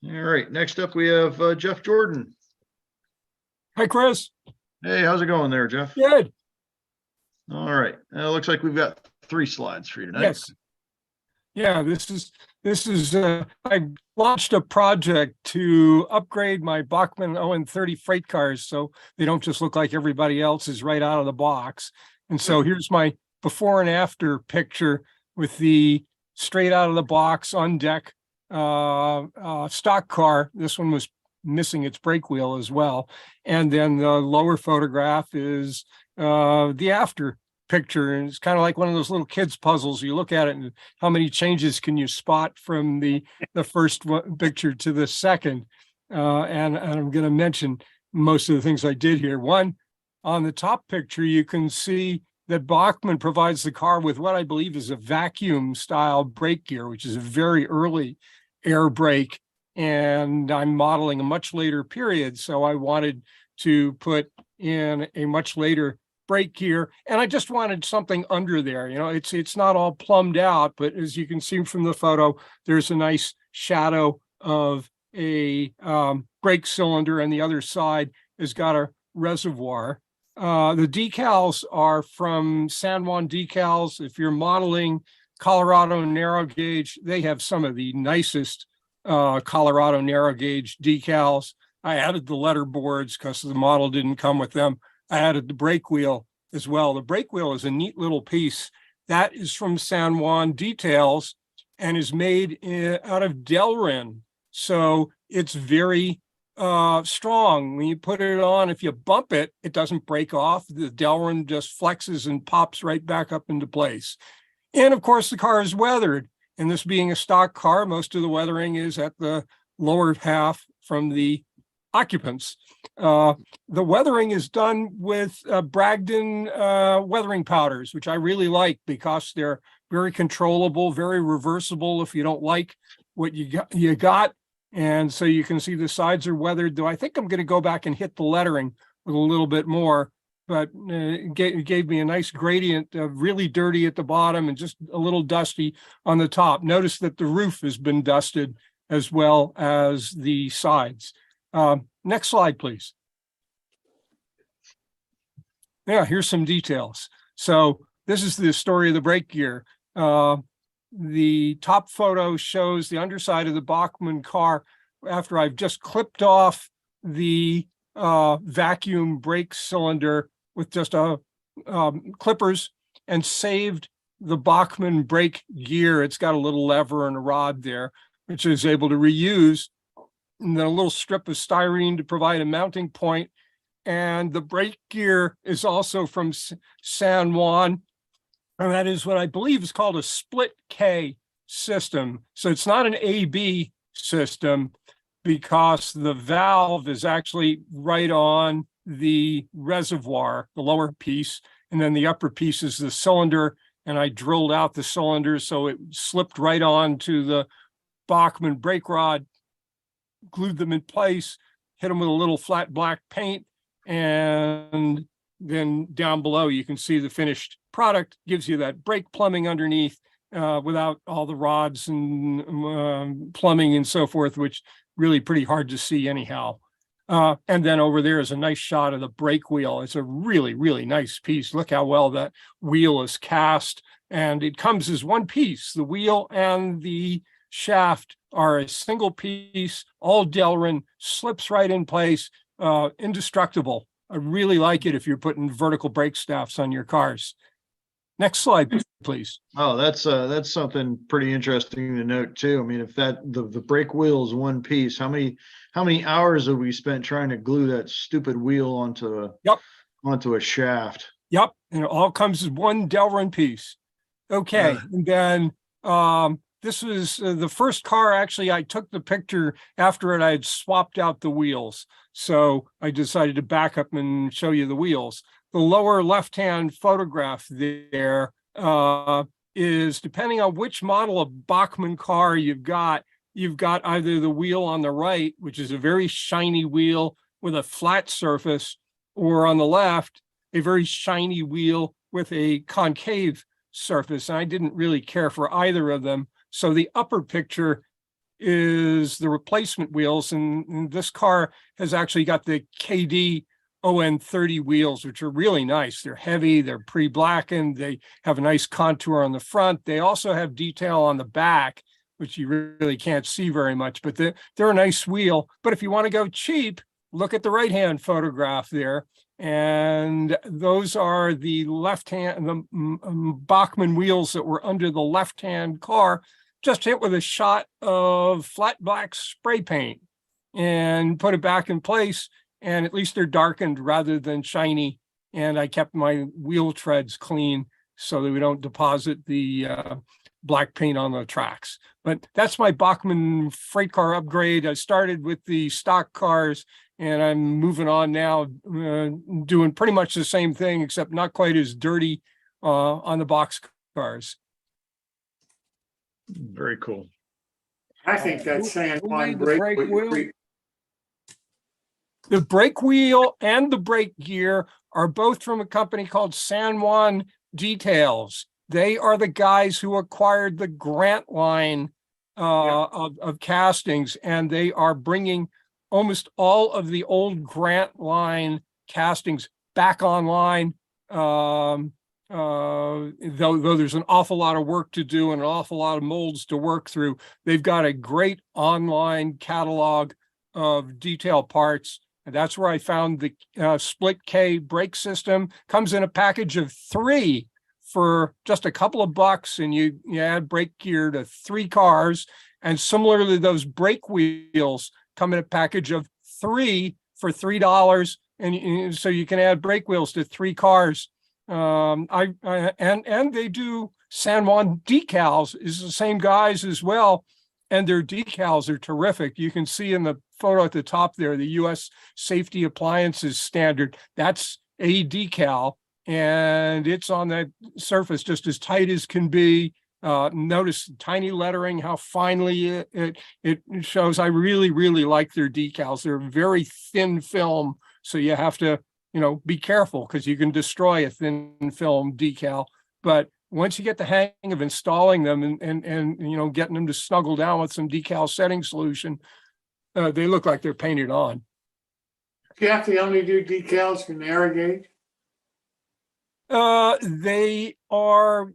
All right, next up we have Jeff Jordan. Hi, Chris. Hey, how's it going there, Jeff? Good. All right, looks like we've got 3 slides for you tonight. Yes. Yeah, this is I launched a project to upgrade my Bachmann Owen 30 freight cars so they don't just look like everybody else's right out of the box. And so here's my before and after picture with the straight out of the box on deck stock car. This one was missing its brake wheel as well. And then the lower photograph is the after picture, and it's kind of like one of those little kids puzzles. You look at it and how many changes can you spot from the first picture to the second. And I'm going to mention most of the things I did here. One, on the top picture, you can see that Bachmann provides the car with what I believe is a vacuum style brake gear, which is a very early air brake. And I'm modeling a much later period. So I wanted to put in a much later brake gear, and I just wanted something under there. It's not all plumbed out, but as you can see from the photo, there's a nice shadow of a brake cylinder, and the other side has got a reservoir. The decals are from San Juan Decals. If you're modeling Colorado narrow gauge, they have some of the nicest Colorado narrow gauge decals. I added the letter boards because the model didn't come with them. I added the brake wheel as well. The brake wheel is a neat little piece. That is from San Juan Details and is made out of Delrin. So it's very strong. When you put it on, if you bump it, it doesn't break off. The Delrin just flexes and pops right back up into place. And of course, the car is weathered. And this being a stock car, most of the weathering is at the lower half from the occupants. The weathering is done with Bragdon weathering powders, which I really like because they're very controllable, very reversible if you don't like what you got. And so you can see the sides are weathered, though I think I'm going to go back and hit the lettering with a little bit more, but it gave me a nice gradient of really dirty at the bottom and just a little dusty on the top. Notice that the roof has been dusted as well as the sides. Next slide, please. Yeah, here's some details. So this is the story of the brake gear. The top photo shows the underside of the Bachmann car after I've just clipped off the vacuum brake cylinder with just clippers and saved the Bachmann brake gear. It's got a little lever and a rod there, which is able to reuse. And then a little strip of styrene to provide a mounting point. And the brake gear is also from San Juan. And that is what I believe is called a split K system. So it's not an AB system because the valve is actually right on the reservoir, the lower piece, and then the upper piece is the cylinder. And I drilled out the cylinder so it slipped right on to the Bachmann brake rod, glued them in place, hit them with a little flat black paint, and then down below you can see the finished product. Gives you that brake plumbing underneath without all the rods and plumbing and so forth, which really pretty hard to see anyhow. And then over there is a nice shot of the brake wheel. It's a really, really nice piece. Look how well that wheel is cast. And it comes as one piece. The wheel and the shaft are a single piece, all Delrin, slips right in place, indestructible. I really like it if you're putting vertical brake staffs on your cars. Next slide, please. Oh, that's something pretty interesting to note too. I mean, if the brake wheel is one piece, how many hours have we spent trying to glue that stupid wheel onto a shaft? Yep, and it all comes as one Delrin piece. Okay, and then this was the first car. Actually, I took the picture after it. I had swapped out the wheels, so I decided to back up and show you the wheels. The lower left-hand photograph there is, depending on which model of Bachmann car you've got either the wheel on the right, which is a very shiny wheel with a flat surface, or on the left, a very shiny wheel with a concave surface. And I didn't really care for either of them. So the upper picture is the replacement wheels. And this car has actually got the KD ON30 wheels, which are really nice. They're heavy, they're pre-blackened, they have a nice contour on the front. They also have detail on the back, which you really can't see very much, but they're a nice wheel. But if you want to go cheap, look at the right-hand photograph there. And those are the left-hand, the Bachmann wheels that were under the left-hand car, just hit with a shot of flat black spray paint and put it back in place. And at least they're darkened rather than shiny. And I kept my wheel treads clean so that we don't deposit the black paint on the tracks. But that's my Bachmann freight car upgrade. I started with the stock cars, and I'm moving on now, doing pretty much the same thing, except not quite as dirty on the box cars. Very cool. I think that's saying Who one made the brake. brake wheel? The brake wheel and the brake gear are both from a company called San Juan Details. They are the guys who acquired the Grant line of castings, and they are bringing almost all of the old Grant line castings back online. Though there's an awful lot of work to do and an awful lot of molds to work through, they've got a great online catalog of detail parts. And that's where I found the split K brake system. Comes in a package of 3 for just a couple of bucks, and you add brake gear to 3 cars. And similarly, those brake wheels come in a package of 3 for $3, and so you can add brake wheels to 3 cars. And they do San Juan decals, is the same guys as well, and their decals are terrific. You can see in the photo at the top there, the U.S. Safety Appliances Standard. That's a decal, and it's on that surface just as tight as can be. Notice tiny lettering, how finely it shows. I really, really like their decals. They're very thin film, so you have to, be careful because you can destroy a thin film decal. But once you get the hang of installing them and getting them to snuggle down with some decal setting solution, they look like they're painted on. Jeff, they only do decals for narrow gauge? They are,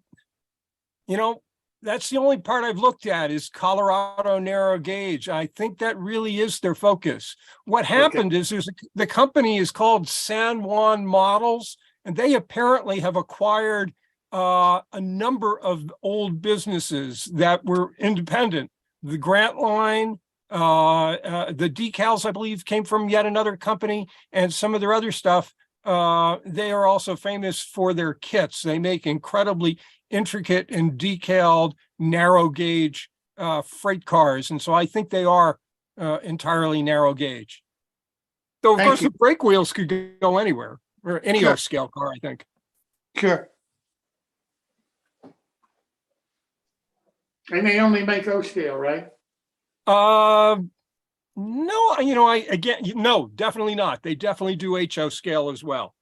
that's the only part I've looked at is Colorado narrow gauge. I think that really is their focus. What happened is the company is called San Juan Models, and they apparently have acquired a number of old businesses that were independent. The Grant line, the decals, I believe, came from yet another company, and some of their other stuff. They are also famous for their kits. They make incredibly intricate and decaled narrow gauge freight cars. And so I think they are entirely narrow gauge. Though, of course, the brake wheels could go anywhere, or any O-scale car, I think. Sure. And they only make O-scale, right? No, no, definitely not. They definitely do HO scale as well.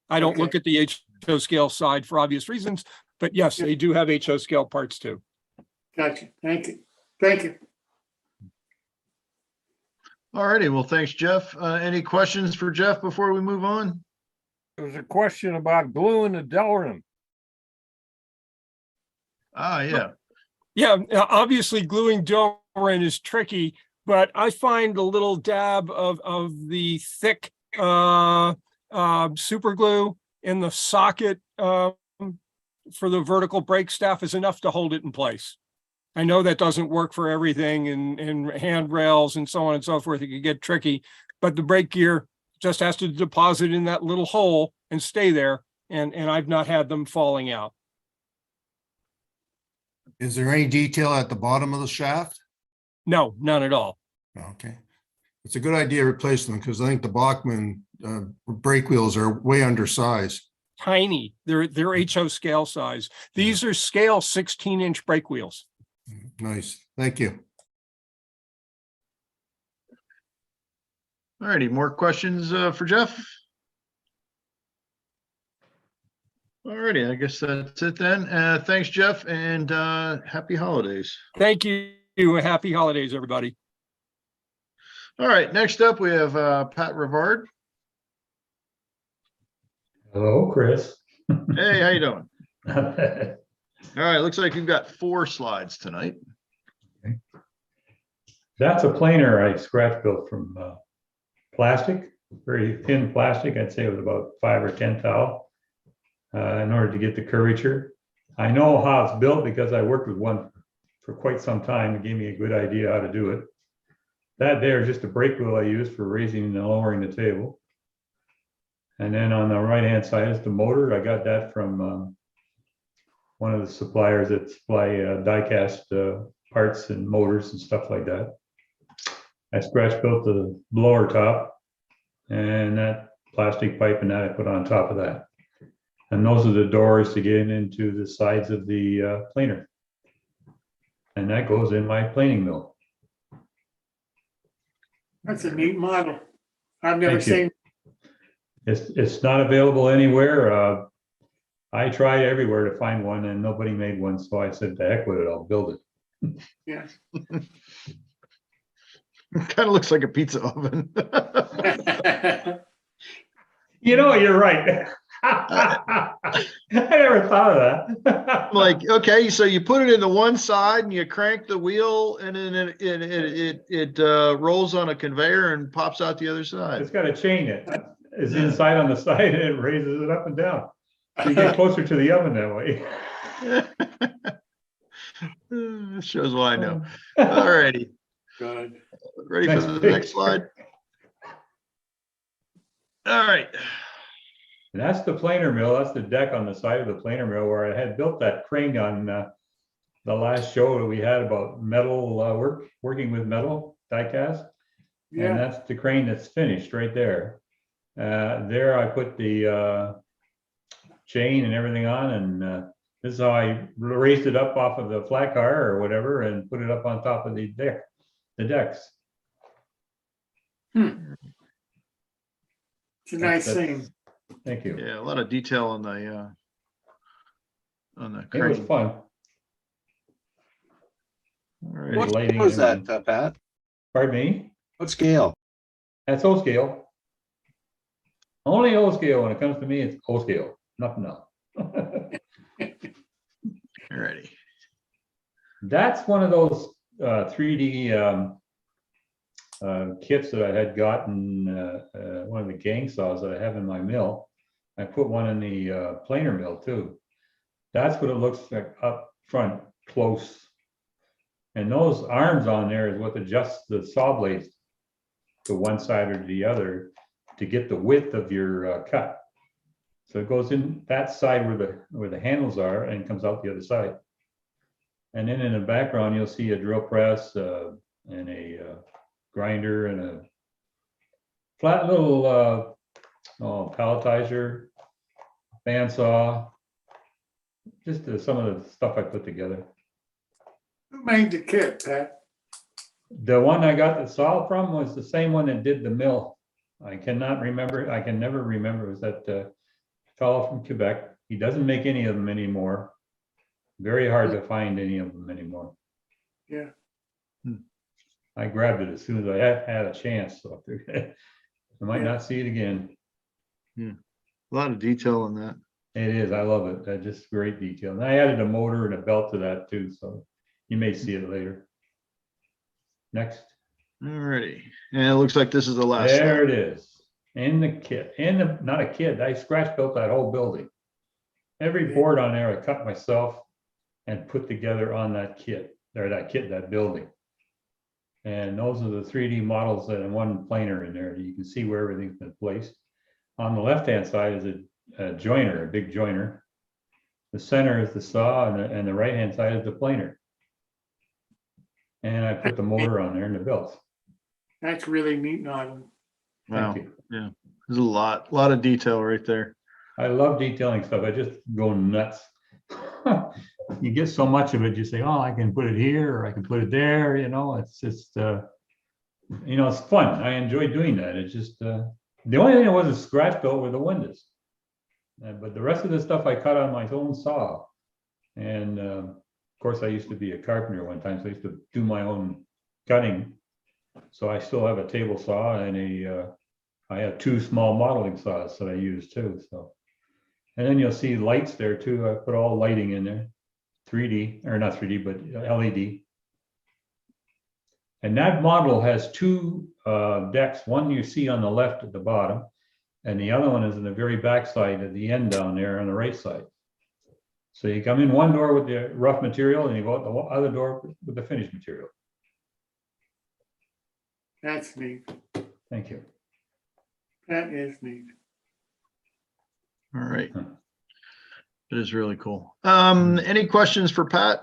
I don't look at the HO scale side for obvious reasons, But yes, they do have HO scale parts too. Gotcha. Thank you. Thank you. All righty. Well, thanks, Jeff. Any questions for Jeff before we move on? There was a question about gluing the Delrin. Yeah. Yeah, obviously gluing Delrin is tricky, but I find a little dab of the thick super glue in the socket for the vertical brake staff is enough to hold it in place. I know that doesn't work for everything and handrails and so on and so forth. It could get tricky, but the brake gear just has to deposit in that little hole and stay there. And I've not had them falling out. Is there any detail at the bottom of the shaft? No, none at all. Okay. It's a good idea to replace them because I think the Bachmann brake wheels are way undersized. Tiny. They're HO scale size. These are scale 16-inch brake wheels. Nice. Thank you. All righty. More questions for Jeff? All righty. I guess that's it then. Thanks, Jeff, and happy holidays. Thank you. Happy holidays, everybody. All right. Next up, we have Pat Rivard. Hello, Chris. Hey, how you doing? All right. Looks like you've got 4 slides tonight. That's a planer I scratch built from plastic, very thin plastic. I'd say it was about 5 or 10 thou in order to get the curvature. I know how it's built because I worked with one for quite some time. It gave me a good idea how to do it. That there is just a brake wheel I use for raising and lowering the table. And then on the right-hand side is the motor. I got that from one of the suppliers that supply die-cast parts and motors and stuff like that. I scratch built the blower top and that plastic pipe and that I put on top of that. And those are the doors to get into the sides of the planer. And that goes in my planing mill. That's a neat model. I've never Thank you. seen. It's not available anywhere. I tried everywhere to find one and nobody made one. So I said, the heck with it, I'll build it. Yeah. Kind of looks like a pizza oven. You know, you're right. I never thought of that. Like, okay, so you put it into one side and you crank the wheel and then it rolls on a conveyor and pops out the other side. It's got a chain that is inside on the side and it raises it up and down. So you get closer to the oven that way. This shows what I know. All righty. Good. Ready for the next slide? All right. And that's the planer mill. That's the deck on the side of the planer mill where I had built that crane on the last show that we had about metal working with metal die cast. And Yeah. that's the crane that's finished right there. There I put the chain and everything on, and this is how I raised it up off of the flat car or whatever and put it up on top of the decks. It's a nice That's- thing. Thank you. Yeah, a lot of detail on the It was crane. fun. All right. What lighting scale is and that, Pat? Pardon me? What scale? That's O scale. Only O scale. When it comes to me, it's O scale, nothing else. Alrighty. That's one of those 3D kits that I had gotten, one of the gang saws that I have in my mill. I put one in the planer mill too. That's what it looks like up front, close. And those arms on there is what adjusts the saw blades to one side or the other to get the width of your cut. So it goes in that side where the handles are and comes out the other side. And then in the background, you'll see a drill press and a grinder and a flat little palletizer, bandsaw, just some of the stuff I put together. Who made the kit, Pat? The one I got the saw from was the same one that did the mill. I cannot remember. I can never remember. It was that fellow from Quebec. He doesn't make any of them anymore. Very hard to find any of them anymore. Yeah. I grabbed it as soon as I had a chance, so I might Yeah. not see it again. A lot of detail on that. It is, I love it. That's just great detail. And I added a motor and a belt to that too, so you may see it later. Next. Alrighty, and it looks like this is the last. There slide. it is. In the kit, not a kit, I scratch built that whole building. Every board on there I cut myself and put together on that kit, that building. And those are the 3D models and one planer in there. You can see where everything's been placed. On the left-hand side is a joiner, a big joiner. The center is the saw and the right-hand side is the planer. And I put the motor on there and the belt. That's really neat, Nigel. Wow, Thank you. yeah, there's a lot of detail right there. I love detailing stuff. I just go nuts. You get so much of it, you say, oh, I can put it here or I can put it there, it's just, it's fun. I enjoy doing that. It's just, the only thing that wasn't scratch built were the windows. But the rest of the stuff I cut on my own saw. And of course, I used to be a carpenter one time, so I used to do my own cutting. So I still have a table saw and I have 2 small modeling saws that I use too, so. And then you'll see lights there too. I put all lighting in there, 3D, or not 3D, but LED. And that model has 2 decks. One you see on the left at the bottom, and the other one is in the very back side at the end down there on the right side. So you come in one door with the rough material and you go out the other door with the finished material. That's neat. Thank you. That is neat. All right. It is really cool. Any questions for Pat?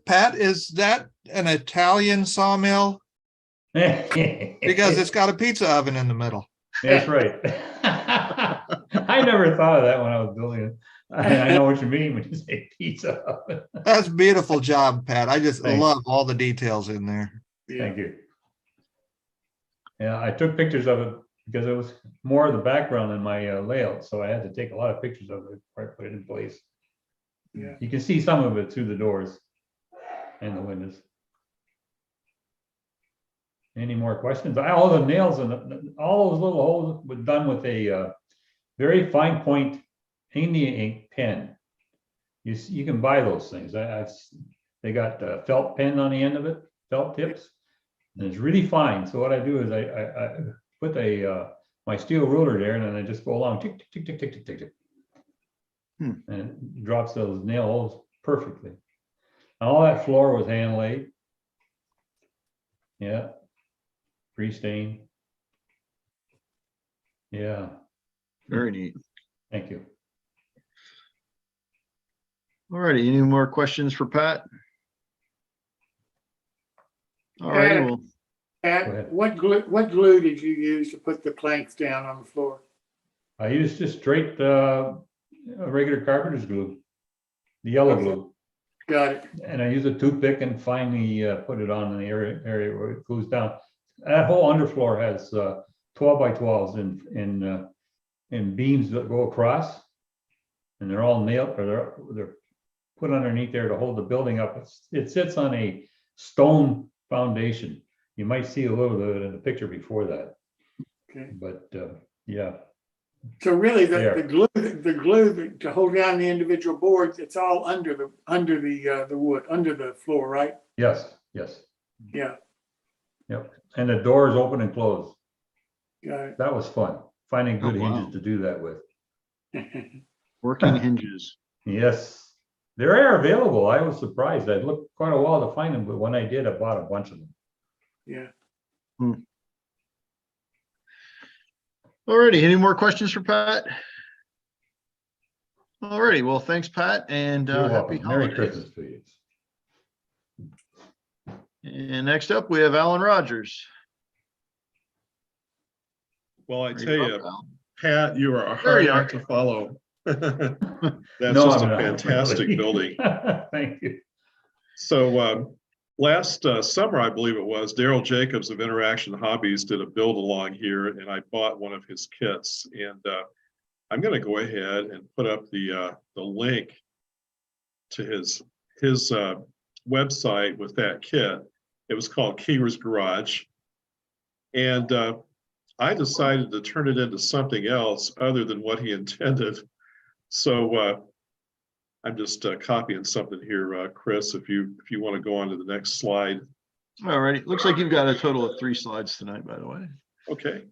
Pat, is that an Italian sawmill? Because it's got a pizza oven in the middle. That's right. I never thought of that when I was building it. I know what you mean when you say pizza oven. That's a beautiful job, Pat. I just Thanks. love all the details in there. Yeah. Thank you. Yeah, I took pictures of it because it was more of the background than my layout, so I had to take a lot of pictures of it before I put it in place. Yeah. You can see some of it through the doors and the windows. Any more questions? All the nails and all those little holes were done with a very fine point India ink pen. You can buy those things. They got felt pen on the end of it, felt tips, and it's really fine. So what I do is I put my steel ruler there, and then I just go along tick tick tick tick tick tick tick, and it drops those nail holes perfectly. All that floor was hand laid. Yeah. Pre-stain. Yeah, Very neat. thank you. All righty, any more questions for Pat? All righty, Yeah. well, Go Pat, ahead. what glue did you use to put the planks down on the floor? I used just straight regular carpenter's glue, the yellow glue, Got it. and I use a toothpick and finally put it on in the area where it glues down. That whole underfloor has 12 by 12s in beams that go across, and they're all nailed, or they're put underneath there to hold the building up. It sits on a stone foundation. You might see a little bit of it in the picture before that, Okay. but yeah. So really, There. the glue to hold down the individual boards, it's all under the wood, under the floor, right? Yes. Yeah, Yep. And the doors open and close. got it. That was fun. Finding good Oh, wow. hinges to do that with. working hinges. Yes. They are available. I was surprised. I looked quite a while to find them, but when I did, I bought a bunch of them. Yeah. All righty, any more questions for Pat? All righty, well, thanks, Pat, and You're happy welcome. Merry holidays. Christmas to you. And next up, we have Alan Rogers. Well, I Are tell up, you, Alan? Pat, you are a There hard you are. act to follow. That's No, just I'm a not, fantastic really. building. Thank you. So last summer, I believe it was, Daryl Jacobs of Interaction Hobbies did a build along here, and I bought one of his kits. And I'm going to go ahead and put up the link to his website with that kit. It was called Keeler's Garage. And I decided to turn it into something else other than what he intended. So I'm just copying something here, Chris, if you want to go on to the next slide. All righty. Looks like you've got a total of 3 slides tonight, by the way. Okay.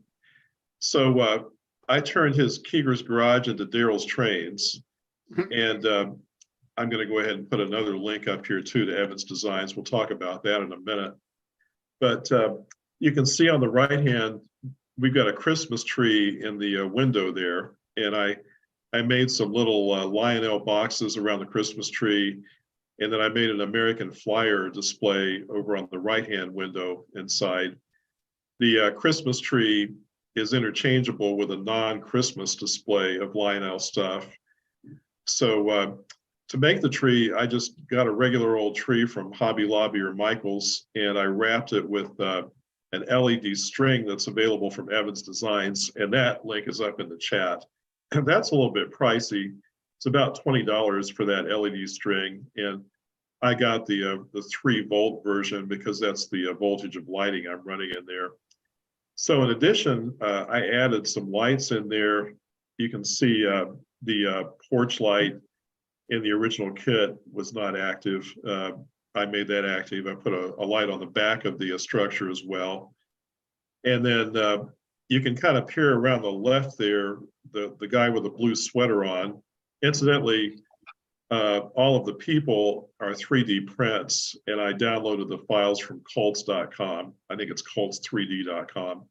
So I turned his Keeler's Garage into Daryl's Trains. And I'm going to go ahead and put another link up here too to Evans Designs. We'll talk about that in a minute. But you can see on the right hand, we've got a Christmas tree in the window there. And I made some little Lionel boxes around the Christmas tree. And then I made an American Flyer display over on the right-hand window inside. The Christmas tree is interchangeable with a non-Christmas display of Lionel stuff. So to make the tree, I just got a regular old tree from Hobby Lobby or Michael's, and I wrapped it with an LED string that's available from Evans Designs, and that link is up in the chat. And that's a little bit pricey. It's about $20 for that LED string, and I got the 3-volt version because that's the voltage of lighting I'm running in there. So in addition, I added some lights in there. You can see the porch light in the original kit was not active. I made that active. I put a light on the back of the structure as well. And then you can kind of peer around the left there, the guy with the blue sweater on. Incidentally, all of the people are 3D prints, and I downloaded the files from Cults.com. I think it's Cults3D.com.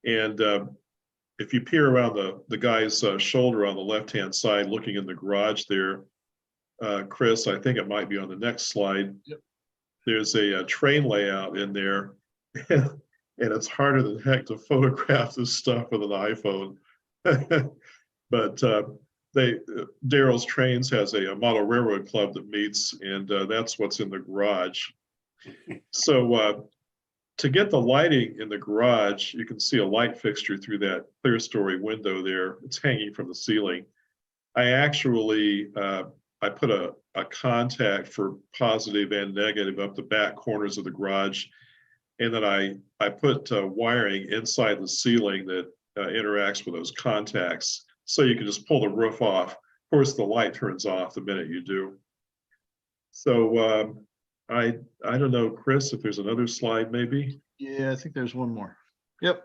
And if you peer around the guy's shoulder on the left-hand side, looking in the garage there, Chris, I think it might be on the next slide. Yep. There's a train layout in there, and it's harder than heck to photograph this stuff with an iPhone. But Daryl's Trains has a model railroad club that meets, and that's what's in the garage. So to get the lighting in the garage, you can see a light fixture through that clear story window there. It's hanging from the ceiling. I actually, I put a contact for positive and negative up the back corners of the garage. And then I put wiring inside the ceiling that interacts with those contacts. So you can just pull the roof off. Of course, the light turns off the minute you do. So I don't know, Chris, if there's another slide maybe. Yeah, I think there's one more. Yep.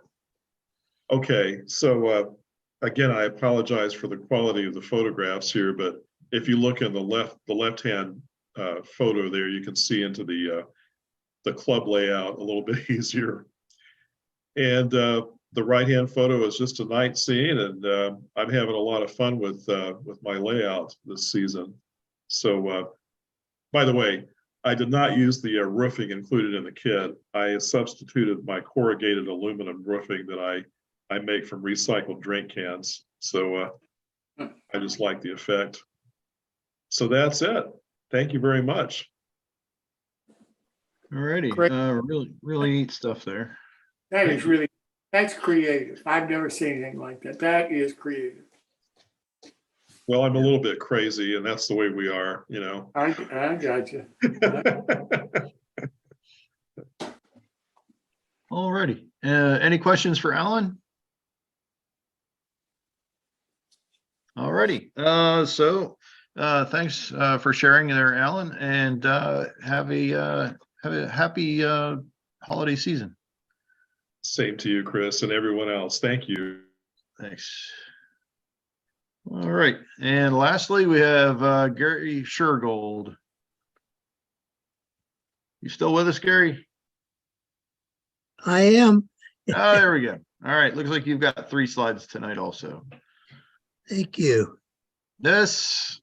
Okay, so again, I apologize for the quality of the photographs here, but if you look in the left-hand photo there, you can see into the club layout a little bit easier. And the right-hand photo is just a night scene, and I'm having a lot of fun with my layout this season. So, by the way, I did not use the roofing included in the kit. I substituted my corrugated aluminum roofing that I make from recycled drink cans. So I just like the effect. So that's it. Thank you very much. All righty. Great. Really neat stuff there. That is really, that's creative. I've never seen anything like that. That is creative. Well, I'm a little bit crazy, and that's the way we are, you know. I got you. All righty. Any questions for Alan? All righty. So thanks for sharing there, Alan, and have a happy holiday season. Same to you, Chris, and everyone else. Thank you. Thanks. All right. And lastly, we have Gary Shergold. You still with us, Gary? I am. Oh, there we go. All right. Looks like you've got 3 slides tonight also. Thank you. This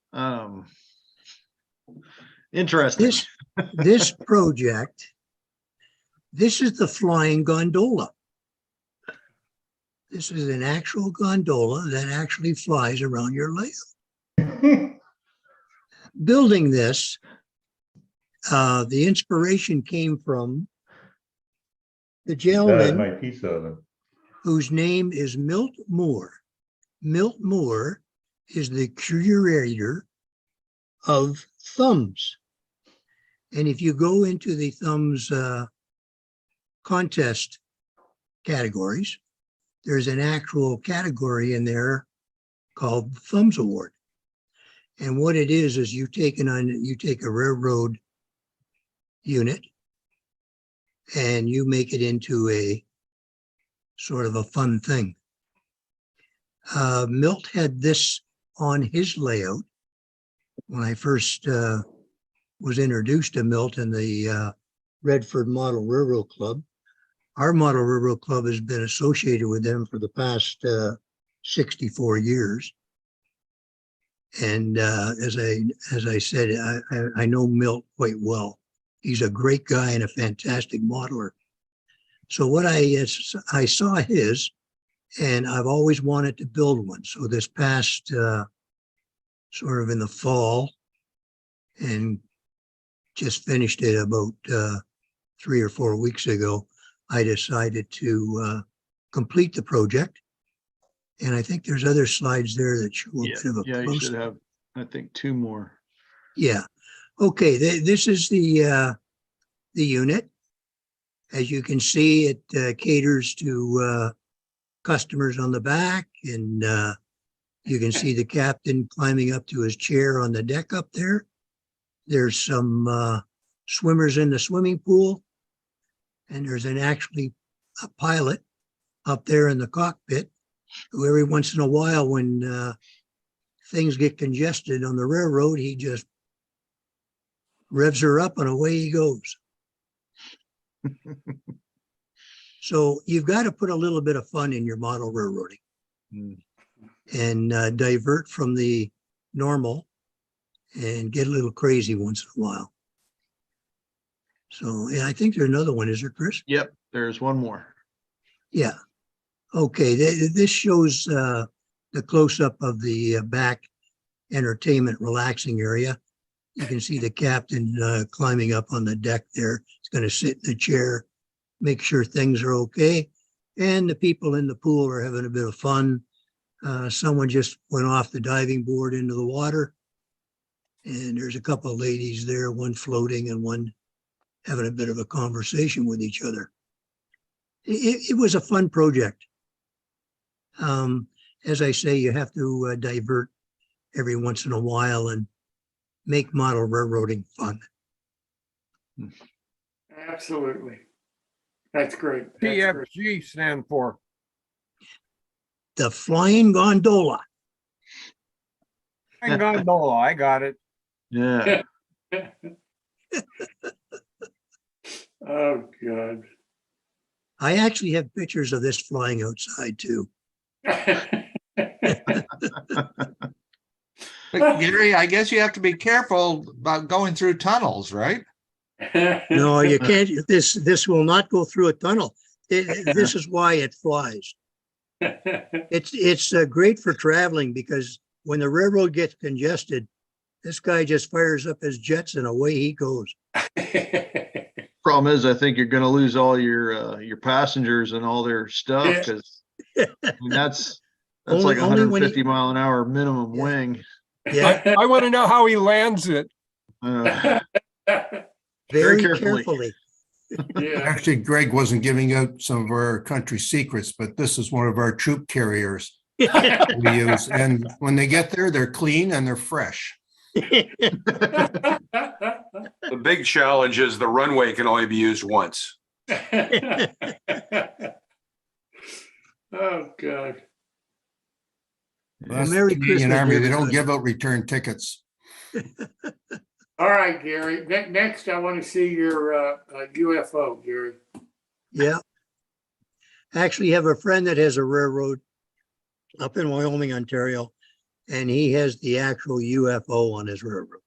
interesting. This project, this is the flying gondola. This is an actual gondola that actually flies around your layout. Building this, the inspiration came from the gentleman my pizza oven. whose name is Milt Moore. Milt Moore is the curator of thumbs. And if you go into the thumbs contest categories, there's an actual category in there called the Thumbs Award. And what it is you take a railroad unit and you make it into a sort of a fun thing. Milt had this on his layout when I first was introduced to Milt in the Redford Model Railroad Club. Our Model Railroad Club has been associated with them for the past 64 years. And as I said, I know Milt quite well. He's a great guy and a fantastic modeler. So what I saw his, and I've always wanted to build one. So this past sort of in the fall, and just finished it about 3 or 4 weeks ago, I decided to complete the project. And I think there's other slides there that show a bit of a Yeah, you close. should have, I think, 2 more. Yeah. Okay. This is the unit. As you can see, it caters to customers on the back, and you can see the captain climbing up to his chair on the deck up there. There's some swimmers in the swimming pool, and there's actually a pilot up there in the cockpit who every once in a while, when things get congested on the railroad, he just revs her up and away he goes. So you've got to put a little bit of fun in your model railroading and divert from the normal and get a little crazy once in a while. So yeah, I think there's another one. Is there, Chris? Yep, there's one more. Yeah. Okay. This shows the close-up of the back entertainment relaxing area. You can see the captain climbing up on the deck there. He's going to sit in the chair, make sure things are okay. And the people in the pool are having a bit of fun. Someone just went off the diving board into the water. And there's a couple of ladies there, one floating and one having a bit of a conversation with each other. It was a fun project. As I say, you have to divert every once in a while and make model railroading fun. Absolutely. That's great. That's great. PFG stand for. The Flying Gondola. Flying Gondola, I got it. Yeah. Oh, God. I actually have pictures of this flying outside too. But Gary, I guess you have to be careful about going through tunnels, right? No, you can't. This will not go through a tunnel. This is why it flies. It's great for traveling because when the railroad gets congested, this guy just fires up his jets and away he goes. Problem is, I think you're going to lose all your passengers and all their stuff because that's like Only when 150 mile an hour minimum wing. Yeah, I want to know how he lands it. very carefully. carefully. Yeah. Actually, Greg wasn't giving out some of our country secrets, but this is one of our troop carriers we use. And when they get there, they're clean and they're fresh. The big challenge is the runway can only be used once. Oh, God. That's Merry the Canadian Christmas, Army. They don't everybody. give out return tickets. All right, Gary. Next, I want to see your UFO, Gary. Yeah. Actually have a friend that has a railroad up in Wyoming, Ontario, and he has the actual UFO on his railroad.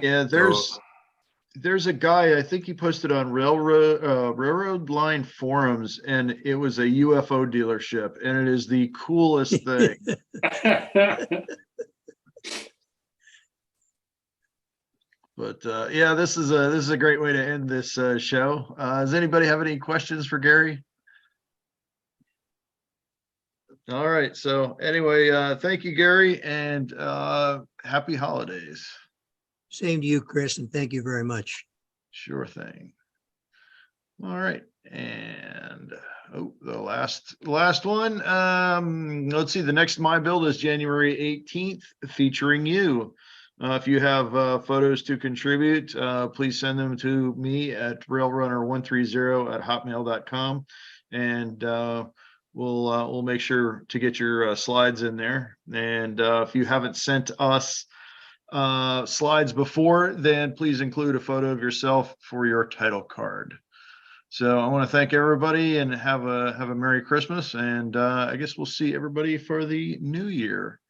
Yeah, there's a guy, I think he posted on Railroad Line forums, and it was a UFO dealership, and it is the coolest thing. But yeah, this is a great way to end this show. Does anybody have any questions for Gary? All right. So anyway, thank you, Gary, and happy holidays. Same to you, Chris, and thank you very much. Sure thing. All right. And the last one. Let's see. The next My Build is January 18th, featuring you. If you have photos to contribute, please send them to me at railrunner130@hotmail.com, and we'll make sure to get your slides in there. And if you haven't sent us slides before, then please include a photo of yourself for your title card. So I want to thank everybody and have a Merry Christmas, and I guess we'll see everybody for the new year.